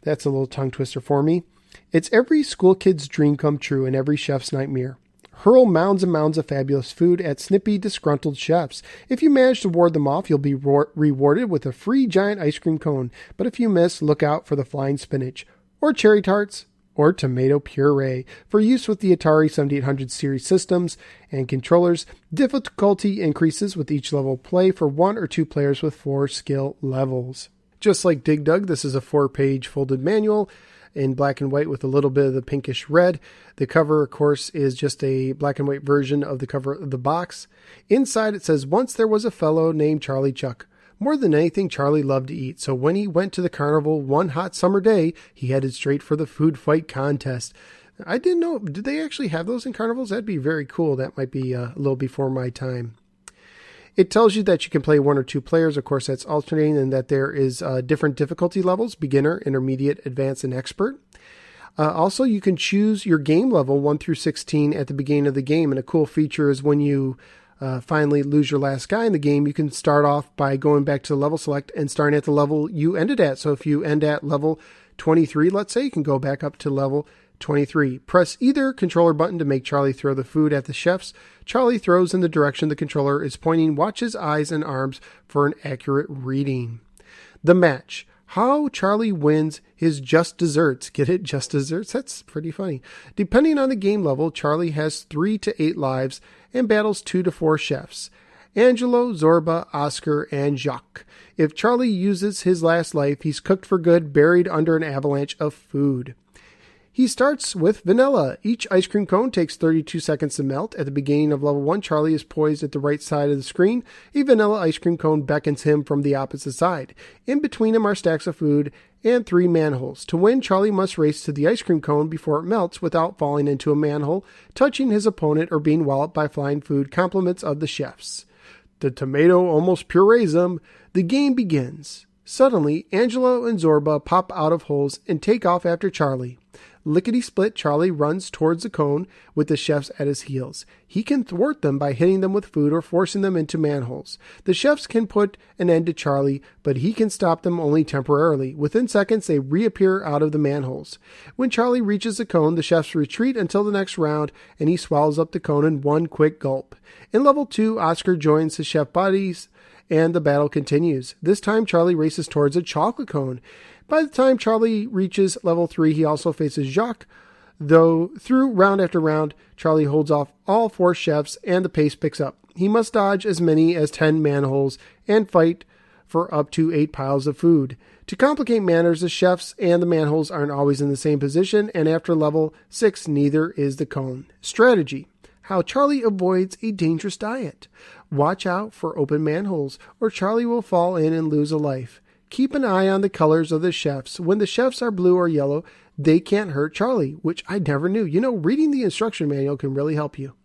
That's a little tongue twister for me. It's every school kid's dream come true and every chef's nightmare. Hurl mounds and mounds of fabulous food at snippy, disgruntled chefs. If you manage to ward them off, you'll be rewarded with a free giant ice cream cone. But if you miss, look out for the flying spinach, or cherry tarts, or tomato puree. For use with the Atari 7800 series systems and controllers, difficulty increases with each level of play for 1 or 2 players with 4 skill levels. Just like Dig Dug, this is a 4-page folded manual in black and white with a little bit of the pinkish red. The cover, of course, is just a black and white version of the cover of the box. Inside it says, once there was a fellow named Charlie Chuck. More than anything, Charlie loved to eat, so when he went to the carnival one hot summer day, he headed straight for the Food Fight contest. I didn't know, did they actually have those in carnivals? That'd be very cool. That might be a little before my time. It tells you that you can play 1 or 2 players. Of course, that's alternating, and that there is different difficulty levels, beginner, intermediate, advanced, and expert. Also, you can choose your game level 1 through 16 at the beginning of the game. And a cool feature is when you finally lose your last guy in the game, you can start off by going back to the level select and starting at the level you ended at. So if you end at level 23, let's say, you can go back up to level 23. Press either controller button to make Charlie throw the food at the chefs. Charlie throws in the direction the controller is pointing. Watch his eyes and arms for an accurate reading. The match. How Charlie wins his just desserts. Get it? Just desserts? That's pretty funny. Depending on the game level, Charlie has 3 to 8 lives and battles 2 to 4 chefs. Angelo, Zorba, Oscar, and Jacques. If Charlie uses his last life, he's cooked for good, buried under an avalanche of food. He starts with vanilla. Each ice cream cone takes 32 seconds to melt. At the beginning of level 1, Charlie is poised at the right side of the screen. A vanilla ice cream cone beckons him from the opposite side. In between him are stacks of food and 3 manholes. To win, Charlie must race to the ice cream cone before it melts without falling into a manhole, touching his opponent, or being walloped by flying food, compliments of the chefs. The tomato almost purees him. The game begins. Suddenly, Angelo and Zorba pop out of holes and take off after Charlie. Lickety-split, Charlie runs towards the cone with the chefs at his heels. He can thwart them by hitting them with food or forcing them into manholes. The chefs can put an end to Charlie, but he can stop them only temporarily. Within seconds, they reappear out of the manholes. When Charlie reaches the cone, the chefs retreat until the next round, and he swallows up the cone in one quick gulp. In level 2, Oscar joins his chef buddies, and the battle continues. This time, Charlie races towards a chocolate cone. By the time Charlie reaches level 3, he also faces Jacques, though through round after round, Charlie holds off all 4 chefs and the pace picks up. He must dodge as many as 10 manholes and fight for up to 8 piles of food. To complicate matters, the chefs and the manholes aren't always in the same position, and after level 6, neither is the cone. Strategy. How Charlie avoids a dangerous diet. Watch out for open manholes, or Charlie will fall in and lose a life. Keep an eye on the colors of the chefs. When the chefs are blue or yellow, they can't hurt Charlie, which I never knew. You know, reading the instruction manual can really help you.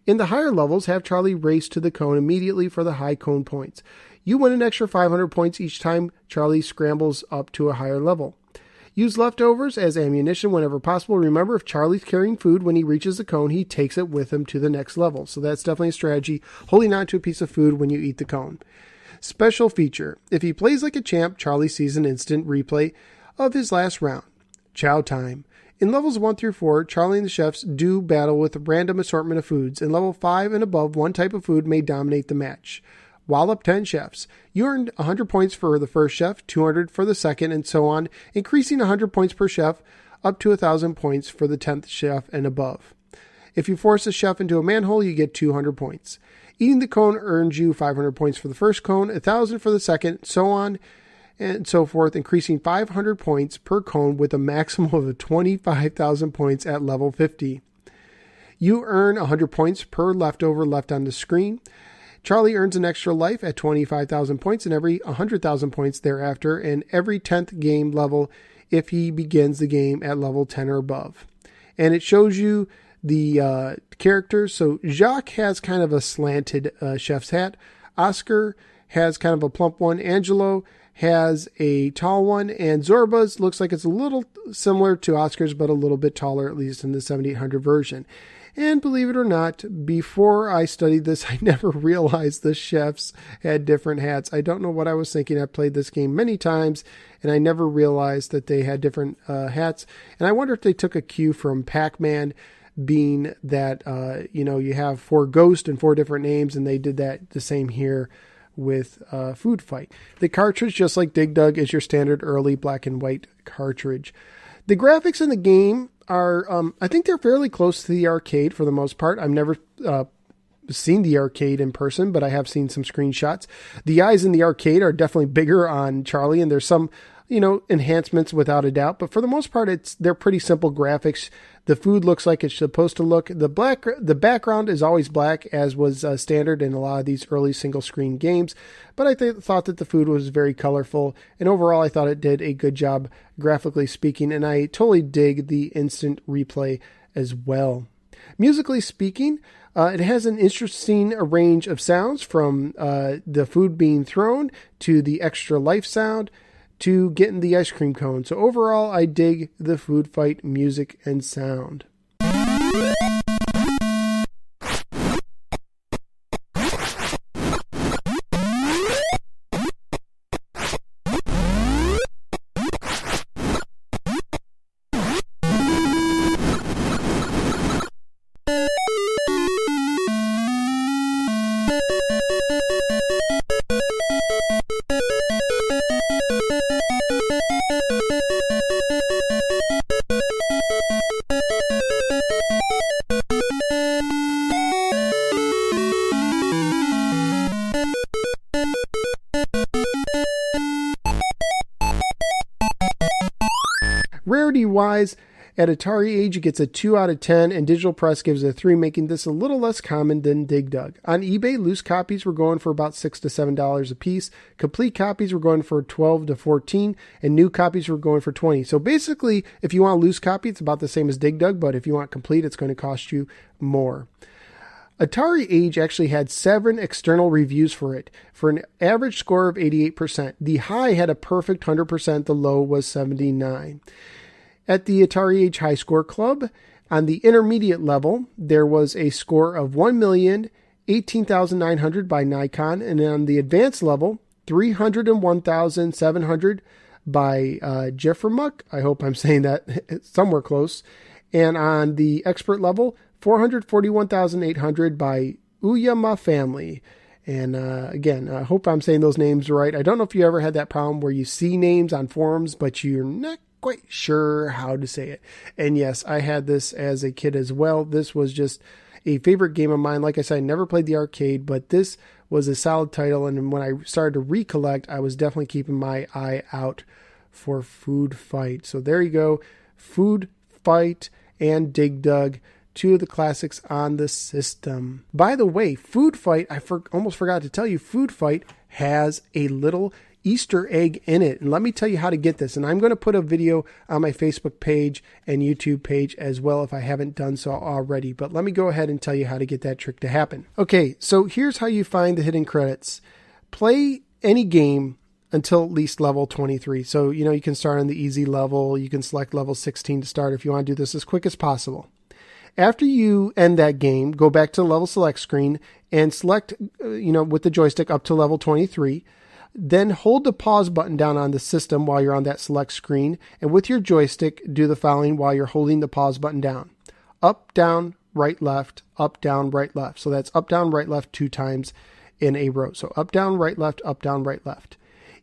In the higher levels, have Charlie race to the cone immediately for the high cone points. You win an extra 500 points each time Charlie scrambles up to a higher level. Use leftovers as ammunition whenever possible. Remember, if Charlie's carrying food, when he reaches the cone, he takes it with him to the next level. So that's definitely a strategy, holding on to a piece of food when you eat the cone. Special feature. If he plays like a champ, Charlie sees an instant replay of his last round. Chow time. In levels 1 through 4, Charlie and the chefs do battle with a random assortment of foods. In level 5 and above, one type of food may dominate the match. While up 10 chefs, you earned 100 points for the first chef, 200 for the second, and so on, increasing 100 points per chef up to 1,000 points for the 10th chef and above. If you force a chef into a manhole, you get 200 points. Eating the cone earns you 500 points for the first cone, 1,000 for the second, so on and so forth, increasing 500 points per cone with a maximum of 25,000 points at level 50. You earn 100 points per leftover left on the screen. Charlie earns an extra life at 25,000 points and every 100,000 points thereafter, and every 10th game level if he begins the game at level 10 or above. And it shows you the characters. So Jacques has kind of a slanted chef's hat. Oscar has kind of a plump one. Angelo has a tall one. And Zorba's looks like it's a little similar to Oscar's, but a little bit taller, at least in the 7800 version. And believe it or not, before I studied this, I never realized the chefs had different hats. I don't know what I was thinking. I played this game many times, and I never realized that they had different hats. And I wonder if they took a cue from Pac-Man, being that, you have 4 ghosts and 4 different names, and they did that the same here with Food Fight. The cartridge, just like Dig Dug, is your standard early black and white cartridge. The graphics in the game are, I think they're fairly close to the arcade for the most part. I've never seen the arcade in person, but I have seen some screenshots. The eyes in the arcade are definitely bigger on Charlie, and there's some, enhancements without a doubt. But for the most part, they're pretty simple graphics. The food looks like it's supposed to look. The background is always black, as was standard in a lot of these early single screen games. But I thought that the food was very colorful, and overall I thought it did a good job graphically speaking, and I totally dig the instant replay as well. Musically speaking, it has an interesting range of sounds, from the food being thrown to the extra life sound to getting the ice cream cone. So overall, I dig the Food Fight music and sound. Rarity-wise, at Atari Age, it gets a 2 out of 10, and Digital Press gives it a 3, making this a little less common than Dig Dug. On eBay, loose copies were going for about $6 to $7 a piece. Complete copies were going for $12 to $14, and new copies were going for $20. So basically, if you want a loose copy, it's about the same as Dig Dug, but if you want complete, it's going to cost you more. Atari Age actually had 7 external reviews for it, for an average score of 88%. The high had a perfect 100%, the low was 79%. At the Atari Age High Score Club, on the intermediate level, there was a score of 1,018,900 by Nikon, and on the advanced level, 301,700 by Jeffremuck. I hope I'm saying that somewhere close. And on the expert level, 441,800 by Uyama Family. And again, I hope I'm saying those names right. I don't know if you ever had that problem where you see names on forums, but you're not quite sure how to say it. And yes, I had this as a kid as well. This was just a favorite game of mine. Like I said, I never played the arcade, but this was a solid title. And when I started to recollect, I was definitely keeping my eye out for Food Fight. So there you go. Food Fight and Dig Dug, 2 of the classics on the system. By the way, Food Fight, I almost forgot to tell you, Food Fight has a little Easter egg in it. And let me tell you how to get this. And I'm going to put a video on my Facebook page and YouTube page as well if I haven't done so already. But let me go ahead and tell you how to get that trick to happen. Okay, so here's how you find the hidden credits. Play any game until at least level 23. So, you can start on the easy level. You can select level 16 to start if you want to do this as quick as possible. After you end that game, go back to the level select screen and select, with the joystick up to level 23. Then hold the pause button down on the system while you're on that select screen. And with your joystick, do the following while you're holding the pause button down. Up, down, right, left, up, down, right, left. So that's up, down, right, left 2 times in a row. So up, down, right, left, up, down, right, left.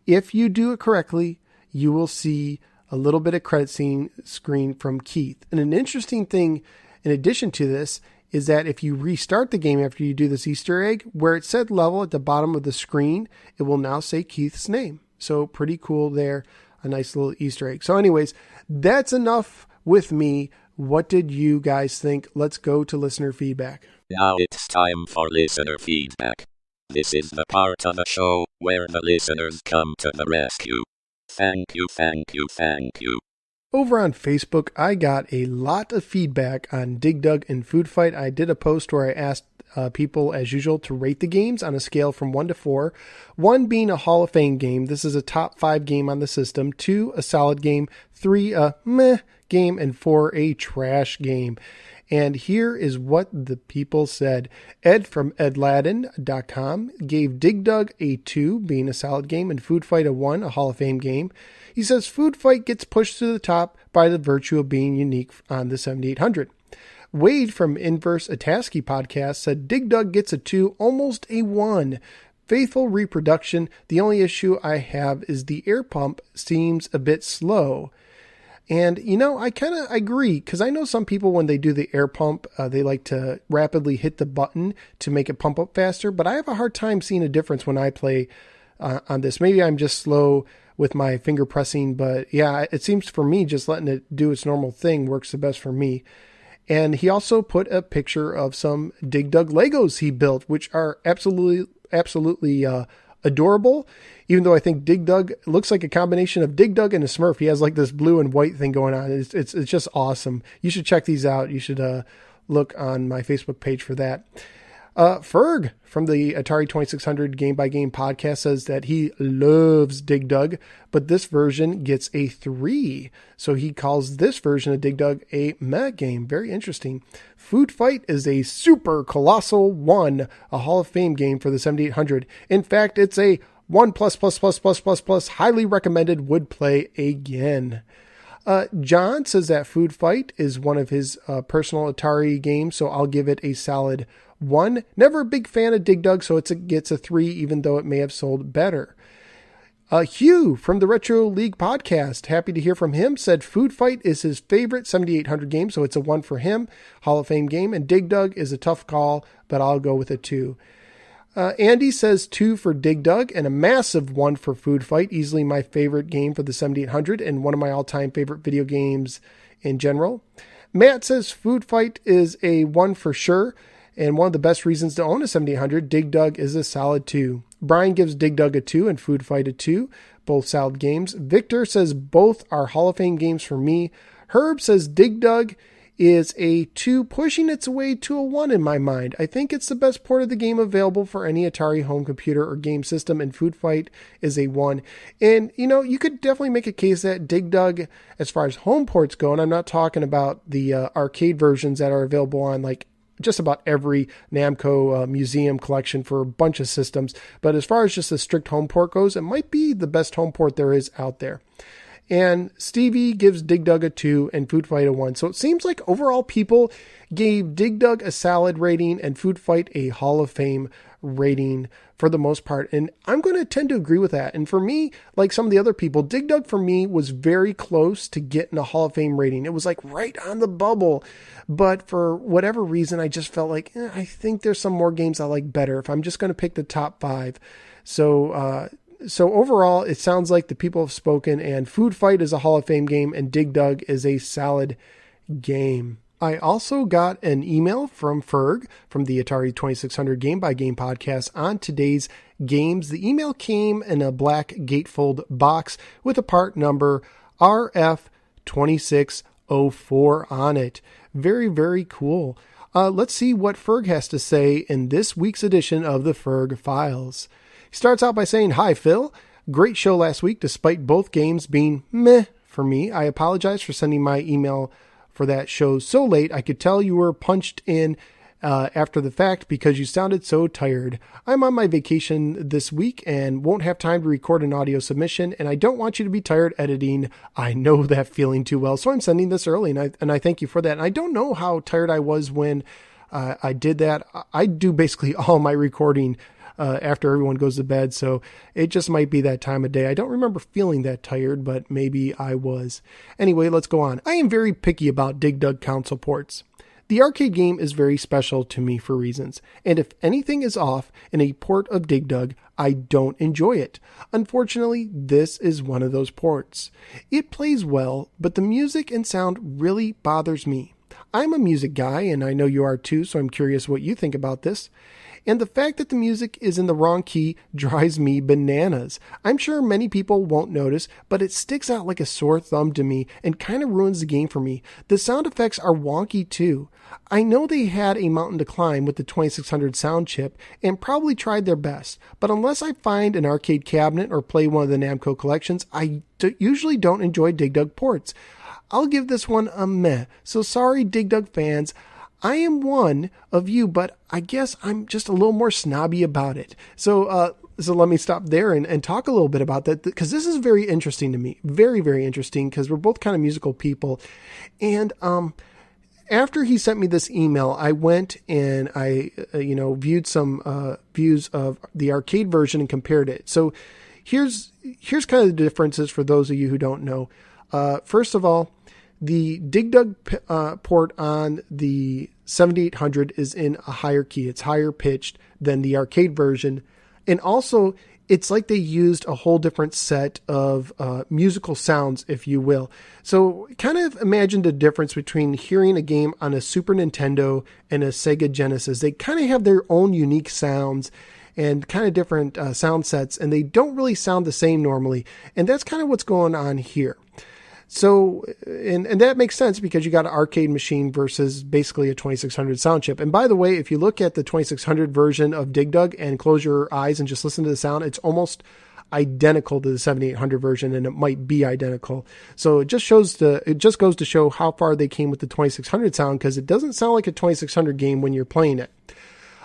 If you do it correctly, you will see a little bit of credit screen from Keith. And an interesting thing in addition to this is that if you restart the game after you do this Easter egg, where it said level at the bottom of the screen, it will now say Keith's name. So pretty cool there. A nice little Easter egg. So anyways, that's enough with me. What did you guys think? Let's go to listener feedback. Now it's time for listener feedback. This is the part of the show where the listeners come to the rescue. Thank you, thank you, thank you. Over on Facebook, I got a lot of feedback on Dig Dug and Food Fight. I did a post where I asked people, as usual, to rate the games on a scale from 1 to 4. 1 being a Hall of Fame game. This is a top 5 game on the system. 2, a solid game. 3, a meh game. And 4, a trash game. And here is what the people said. Ed from edladden.com gave Dig Dug a 2, being a solid game, and Food Fight a 1, a Hall of Fame game. He says Food Fight gets pushed to the top by the virtue of being unique on the 7800. Wade from Inverse Ataski podcast said Dig Dug gets a 2, almost a 1. Faithful reproduction. The only issue I have is the air pump seems a bit slow. And, I kind of agree, because I know some people, when they do the air pump, they like to rapidly hit the button to make it pump up faster. But I have a hard time seeing a difference when I play on this. Maybe I'm just slow with my finger pressing. But yeah, it seems for me, just letting it do its normal thing works the best for me. And he also put a picture of some Dig Dug Legos he built, which are absolutely adorable. Even though I think Dig Dug looks like a combination of Dig Dug and a Smurf. He has like this blue and white thing going on. It's just awesome. You should check these out. You should look on my Facebook page for that. Ferg from the Atari 2600 Game by Game podcast says that he loves Dig Dug, but this version gets a 3. So he calls this version of Dig Dug a meh game. Very interesting. Food Fight is a super colossal 1, a Hall of Fame game for the 7800. In fact, it's a 1+++++++, highly recommended, would play again. John says that Food Fight is one of his personal Atari games, so I'll give it a solid 1. Never a big fan of Dig Dug, so it gets a 3, even though it may have sold better. Hugh from the Retro League podcast, happy to hear from him, said Food Fight is his favorite 7800 game, so it's a 1 for him, Hall of Fame game, and Dig Dug is a tough call, but I'll go with a 2. Andy says 2 for Dig Dug and a massive 1 for Food Fight. Easily my favorite game for the 7800 and one of my all-time favorite video games in general. Matt says Food Fight is a 1 for sure and one of the best reasons to own a 7800. Dig Dug is a solid 2. Brian gives Dig Dug a 2 and Food Fight a 2. Both solid games. Victor says both are Hall of Fame games for me. Herb says Dig Dug is a 2, pushing its way to a 1 in my mind. I think it's the best port of the game available for any Atari home computer or game system, and Food Fight is a 1. And, you could definitely make a case that Dig Dug, as far as home ports go, and I'm not talking about the arcade versions that are available on, like, just about every Namco museum collection for a bunch of systems, but as far as just a strict home port goes, it might be the best home port there is out there. And Stevie gives Dig Dug a 2 and Food Fight a 1. So it seems like overall people gave Dig Dug a solid rating and Food Fight a Hall of Fame rating for the most part. And I'm going to tend to agree with that. And for me, like some of the other people, Dig Dug for me was very close to getting a Hall of Fame rating. It was like right on the bubble. But for whatever reason, I just felt like, I think there's some more games I like better if I'm just going to pick the top 5. So overall, it sounds like the people have spoken, and Food Fight is a Hall of Fame game, and Dig Dug is a solid game. I also got an email from Ferg from the Atari 2600 Game by Game podcast on today's games. The email came in a black gatefold box with a part number RF2604 on it. Very, very cool. Let's see what Ferg has to say in this week's edition of the Ferg Files. He starts out by saying, "Hi, Phil. Great show last week, despite both games being meh for me. I apologize for sending my email for that show so late. I could tell you were punched in after the fact because you sounded so tired. I'm on my vacation this week and won't have time to record an audio submission, and I don't want you to be tired editing. I know that feeling too well, so I'm sending this early, and I thank you for that. And I don't know how tired I was when I did that. I do basically all my recording after everyone goes to bed, so it just might be that time of day. I don't remember feeling that tired, but maybe I was. Anyway, let's go on. I am very picky about Dig Dug console ports. The arcade game is very special to me for reasons, and if anything is off in a port of Dig Dug, I don't enjoy it. Unfortunately, this is one of those ports. It plays well, but the music and sound really bothers me. I'm a music guy, and I know you are too, so I'm curious what you think about this. And the fact that the music is in the wrong key drives me bananas. I'm sure many people won't notice, but it sticks out like a sore thumb to me and kind of ruins the game for me. The sound effects are wonky too. I know they had a mountain to climb with the 2600 sound chip and probably tried their best, but unless I find an arcade cabinet or play one of the Namco collections, I usually don't enjoy Dig Dug ports. I'll give this one a meh, so sorry Dig Dug fans. I am one of you, but I guess I'm just a little more snobby about it. So let me stop there and talk a little bit about that, because this is very interesting to me. Very, very interesting, because we're both kind of musical people. And after he sent me this email, I went and I viewed some views of the arcade version and compared it. So here's kind of the differences for those of you who don't know. First of all, the Dig Dug port on the 7800 is in a higher key. It's higher pitched than the arcade version. And also, it's like they used a whole different set of musical sounds, if you will. So kind of imagine the difference between hearing a game on a Super Nintendo and a Sega Genesis. They kind of have their own unique sounds and kind of different sound sets, and they don't really sound the same normally. And that's kind of what's going on here. So, and that makes sense because you got an arcade machine versus basically a 2600 sound chip. And by the way, if you look at the 2600 version of Dig Dug and close your eyes and just listen to the sound, it's almost identical to the 7800 version, and it might be identical. So it just goes to show how far they came with the 2600 sound, because it doesn't sound like a 2600 game when you're playing it.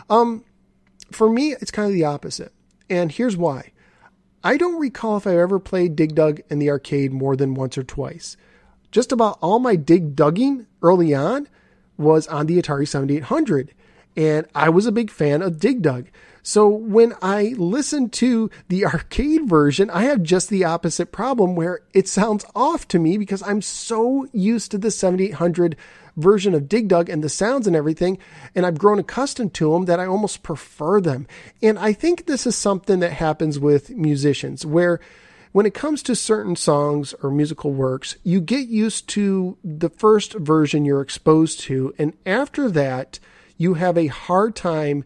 For me, it's kind of the opposite. And here's why. I don't recall if I ever played Dig Dug in the arcade more than once or twice. Just about all my Dig Dugging early on was on the Atari 7800, and I was a big fan of Dig Dug. So when I listen to the arcade version, I have just the opposite problem where it sounds off to me because I'm so used to the 7800 version of Dig Dug and the sounds and everything, and I've grown accustomed to them that I almost prefer them. And I think this is something that happens with musicians, where when it comes to certain songs or musical works, you get used to the first version you're exposed to, and after that, you have a hard time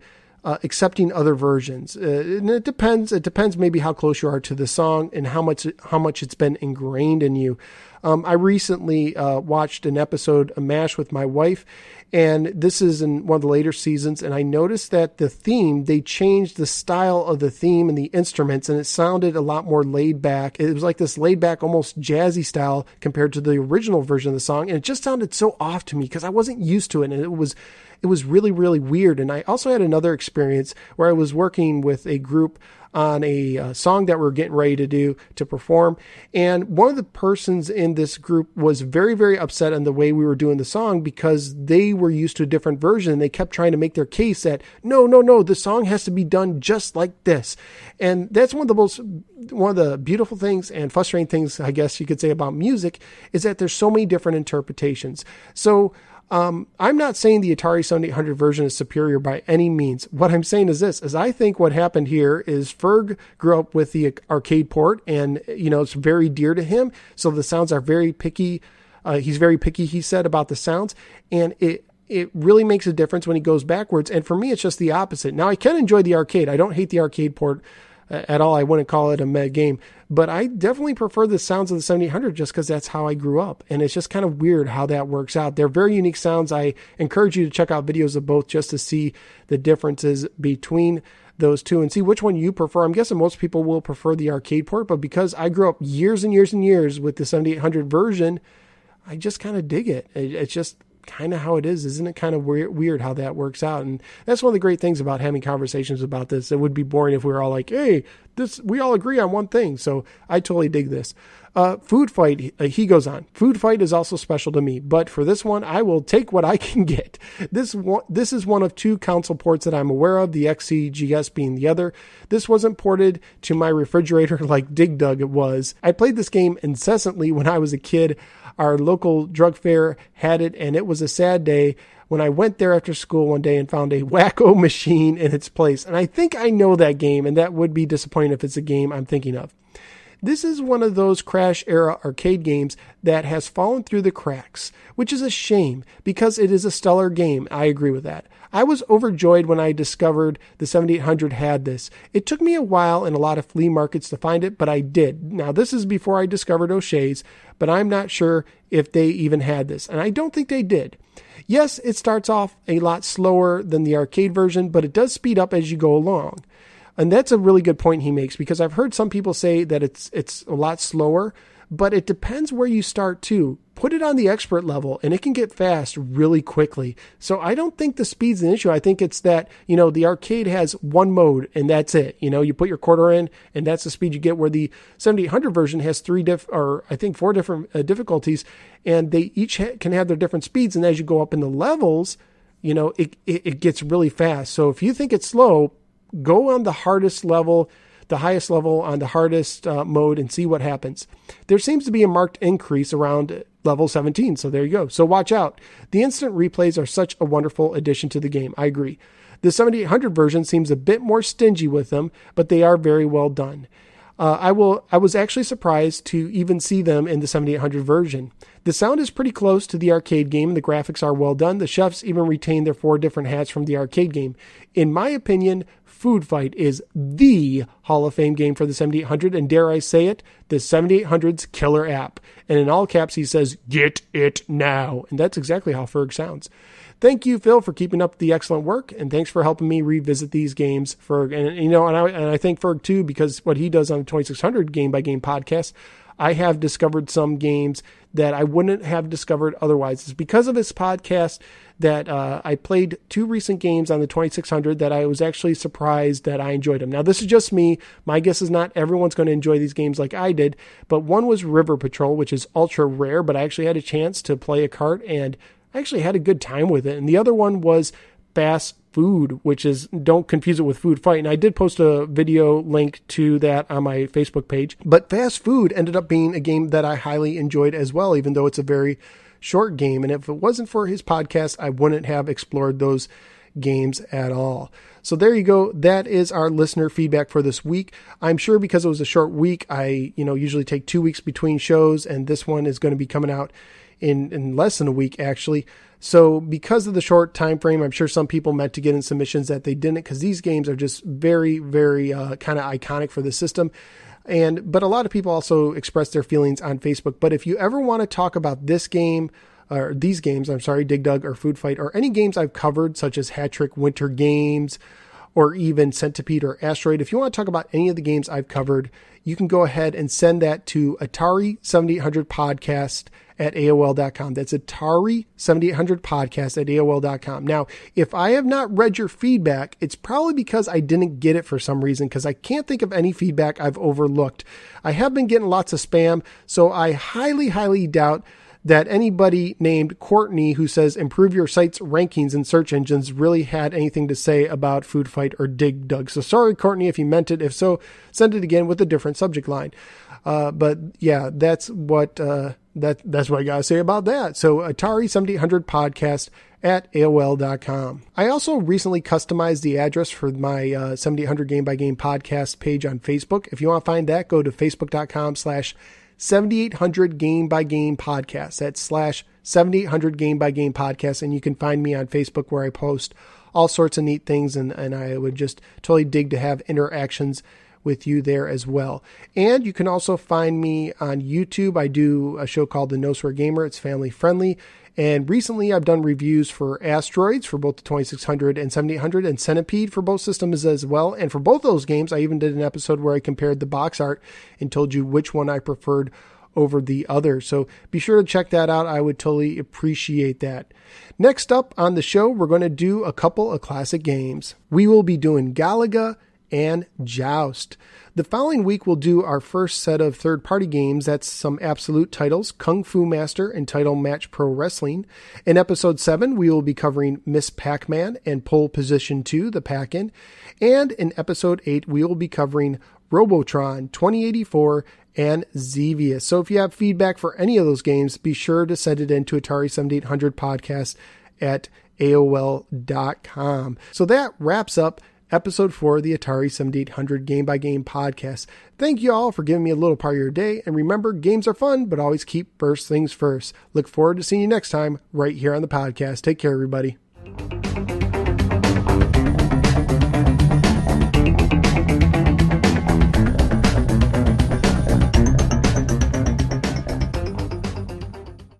accepting other versions. And it depends maybe how close you are to the song and how much it's been ingrained in you. I recently watched an episode of MASH with my wife, and this is in one of the later seasons, and I noticed that the theme, they changed the style of the theme and the instruments, and it sounded a lot more laid back. It was like this laid back, almost jazzy style compared to the original version of the song, and it just sounded so off to me because I wasn't used to it, and it was really, really weird. And I also had another experience where I was working with a group on a song that we're getting ready to perform. And one of the persons in this group was very, very upset on the way we were doing the song because they were used to a different version. And they kept trying to make their case that no, the song has to be done just like this. And that's one of the beautiful things and frustrating things, I guess you could say, about music, is that there's so many different interpretations. So I'm not saying the Atari 7800 version is superior by any means. What I'm saying is this, is I think what happened here is Ferg grew up with the arcade port, and, it's very dear to him. So the sounds are very picky. He's very picky, he said, about the sounds, and it really makes a difference when he goes backwards. And for me, it's just the opposite. Now, I can enjoy the arcade. I don't hate the arcade port at all. I wouldn't call it a meh game, but I definitely prefer the sounds of the 7800 just because that's how I grew up. And it's just kind of weird how that works out. They're very unique sounds. I encourage you to check out videos of both just to see the differences between those two and see which one you prefer. I'm guessing most people will prefer the arcade port, but because I grew up years and years and years with the 7800 version, I just kind of dig it. It's just kind of how it is. Isn't it kind of weird how that works out? And that's one of the great things about having conversations about this. It would be boring if we were all like, hey, we all agree on one thing. So I totally dig this. Food Fight, he goes on. Food Fight is also special to me, but for this one, I will take what I can get. This is one of two console ports that I'm aware of, the XCGS being the other. This wasn't ported to my refrigerator like Dig Dug it was. I played this game incessantly when I was a kid. Our local drug fair had it, and it was a sad day when I went there after school one day and found a Wacko machine in its place. And I think I know that game, and that would be disappointing if it's a game I'm thinking of. This is one of those Crash-era arcade games that has fallen through the cracks, which is a shame because it is a stellar game. I agree with that. I was overjoyed when I discovered the 7800 had this. It took me a while in a lot of flea markets to find it, but I did. Now, this is before I discovered O'Shea's, but I'm not sure if they even had this, and I don't think they did. Yes, it starts off a lot slower than the arcade version, but it does speed up as you go along. And that's a really good point he makes, because I've heard some people say that it's a lot slower, but it depends where you start too. Put it on the expert level and it can get fast really quickly. So I don't think the speed's an issue. I think it's that, the arcade has one mode and that's it. You put your quarter in and that's the speed you get, where the 7800 version has four different difficulties, and they each can have their different speeds. And as you go up in the levels, it gets really fast. So if you think it's slow, go on the hardest level, the highest level on the hardest mode, and see what happens. There seems to be a marked increase around level 17, so there you go. So watch out. The instant replays are such a wonderful addition to the game. I agree. The 7800 version seems a bit more stingy with them, but they are very well done. I was actually surprised to even see them in the 7800 version. The sound is pretty close to the arcade game. The graphics are well done. The chefs even retain their 4 different hats from the arcade game. In my opinion, Food Fight is the Hall of Fame game for the 7800, and dare I say it, the 7800's killer app. And in all caps, he says, "Get it now." And that's exactly how Ferg sounds. Thank you, Phil, for keeping up the excellent work, and thanks for helping me revisit these games, Ferg. And I thank Ferg too, because what he does on the 2600 Game by Game podcast, I have discovered some games that I wouldn't have discovered otherwise. It's because of this podcast that I played 2 recent games on the 2600 that I was actually surprised that I enjoyed them. Now, this is just me. My guess is not everyone's going to enjoy these games like I did, but one was River Patrol, which is ultra rare, but I actually had a chance to play a cart, and I actually had a good time with it. And the other one was Fast Food, which is, don't confuse it with Food Fight. And I did post a video link to that on my Facebook page. But Fast Food ended up being a game that I highly enjoyed as well, even though it's a very short game. And if it wasn't for his podcast, I wouldn't have explored those games at all. So there you go. That is our listener feedback for this week. I'm sure because it was a short week, I usually take 2 weeks between shows, and this one is going to be coming out in less than a week, actually. So because of the short time frame, I'm sure some people meant to get in submissions that they didn't, because these games are just very, very kind of iconic for the system. But a lot of people also express their feelings on Facebook. But if you ever want to talk about this game, or these games, Dig Dug or Food Fight, or any games I've covered, such as Hat Trick Winter Games, or even Centipede or Asteroid, if you want to talk about any of the games I've covered, you can go ahead and send that to Atari7800podcast at AOL.com. That's Atari7800podcast at AOL.com. Now, if I have not read your feedback, it's probably because I didn't get it for some reason, because I can't think of any feedback I've overlooked. I have been getting lots of spam, so I highly, highly doubt that anybody named Courtney, who says improve your site's rankings in search engines, really had anything to say about Food Fight or Dig Dug. So sorry, Courtney, if you meant it. If so, send it again with a different subject line. But yeah, that's what that's what I gotta say about that. So Atari7800podcast at AOL.com. I also recently customized the address for my 7800 Game by Game podcast page on Facebook. If you want to find that, go to facebook.com/7800 Game by Game podcast. That's /7800 Game by Game podcast. And you can find me on Facebook, where I post all sorts of neat things. And I would just totally dig to have interactions with you there as well. And you can also find me on YouTube. I do a show called The No Swear Gamer. It's family friendly. And recently I've done reviews for Asteroids for both the 2600 and 7800 and Centipede for both systems as well. And for both those games, I even did an episode where I compared the box art and told you which one I preferred over the other. So be sure to check that out. I would totally appreciate that. Next up on the show, we're going to do a couple of classic games. We will be doing Galaga and Joust. The following week, we'll do our first set of third-party games. That's some absolute titles, Kung Fu Master and Title Match Pro Wrestling. In episode 7, we will be covering Miss Pac-Man and Pole Position 2, the Pac-In. And in episode 8, we will be covering Robotron 2084 and Xevious. So if you have feedback for any of those games, be sure to send it in to Atari 7800 podcast at AOL.com. So that wraps up episode 4 of the Atari 7800 Game by Game podcast. Thank you all for giving me a little part of your day. And remember, games are fun, but always keep first things first. Look forward to seeing you next time right here on the podcast. Take care, everybody.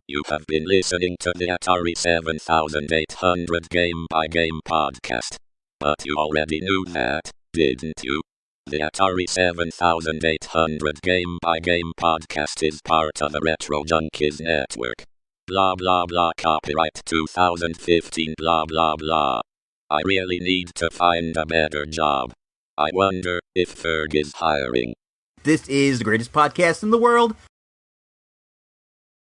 You have been listening to the Atari 7800 Game by Game podcast. But you already knew that, didn't you? The Atari 7800 Game by Game podcast is part of the Retro Junkies network. Blah blah blah, copyright 2015 blah blah blah. I really need to find a better job. I wonder if Ferg is hiring. This is the greatest podcast in the world.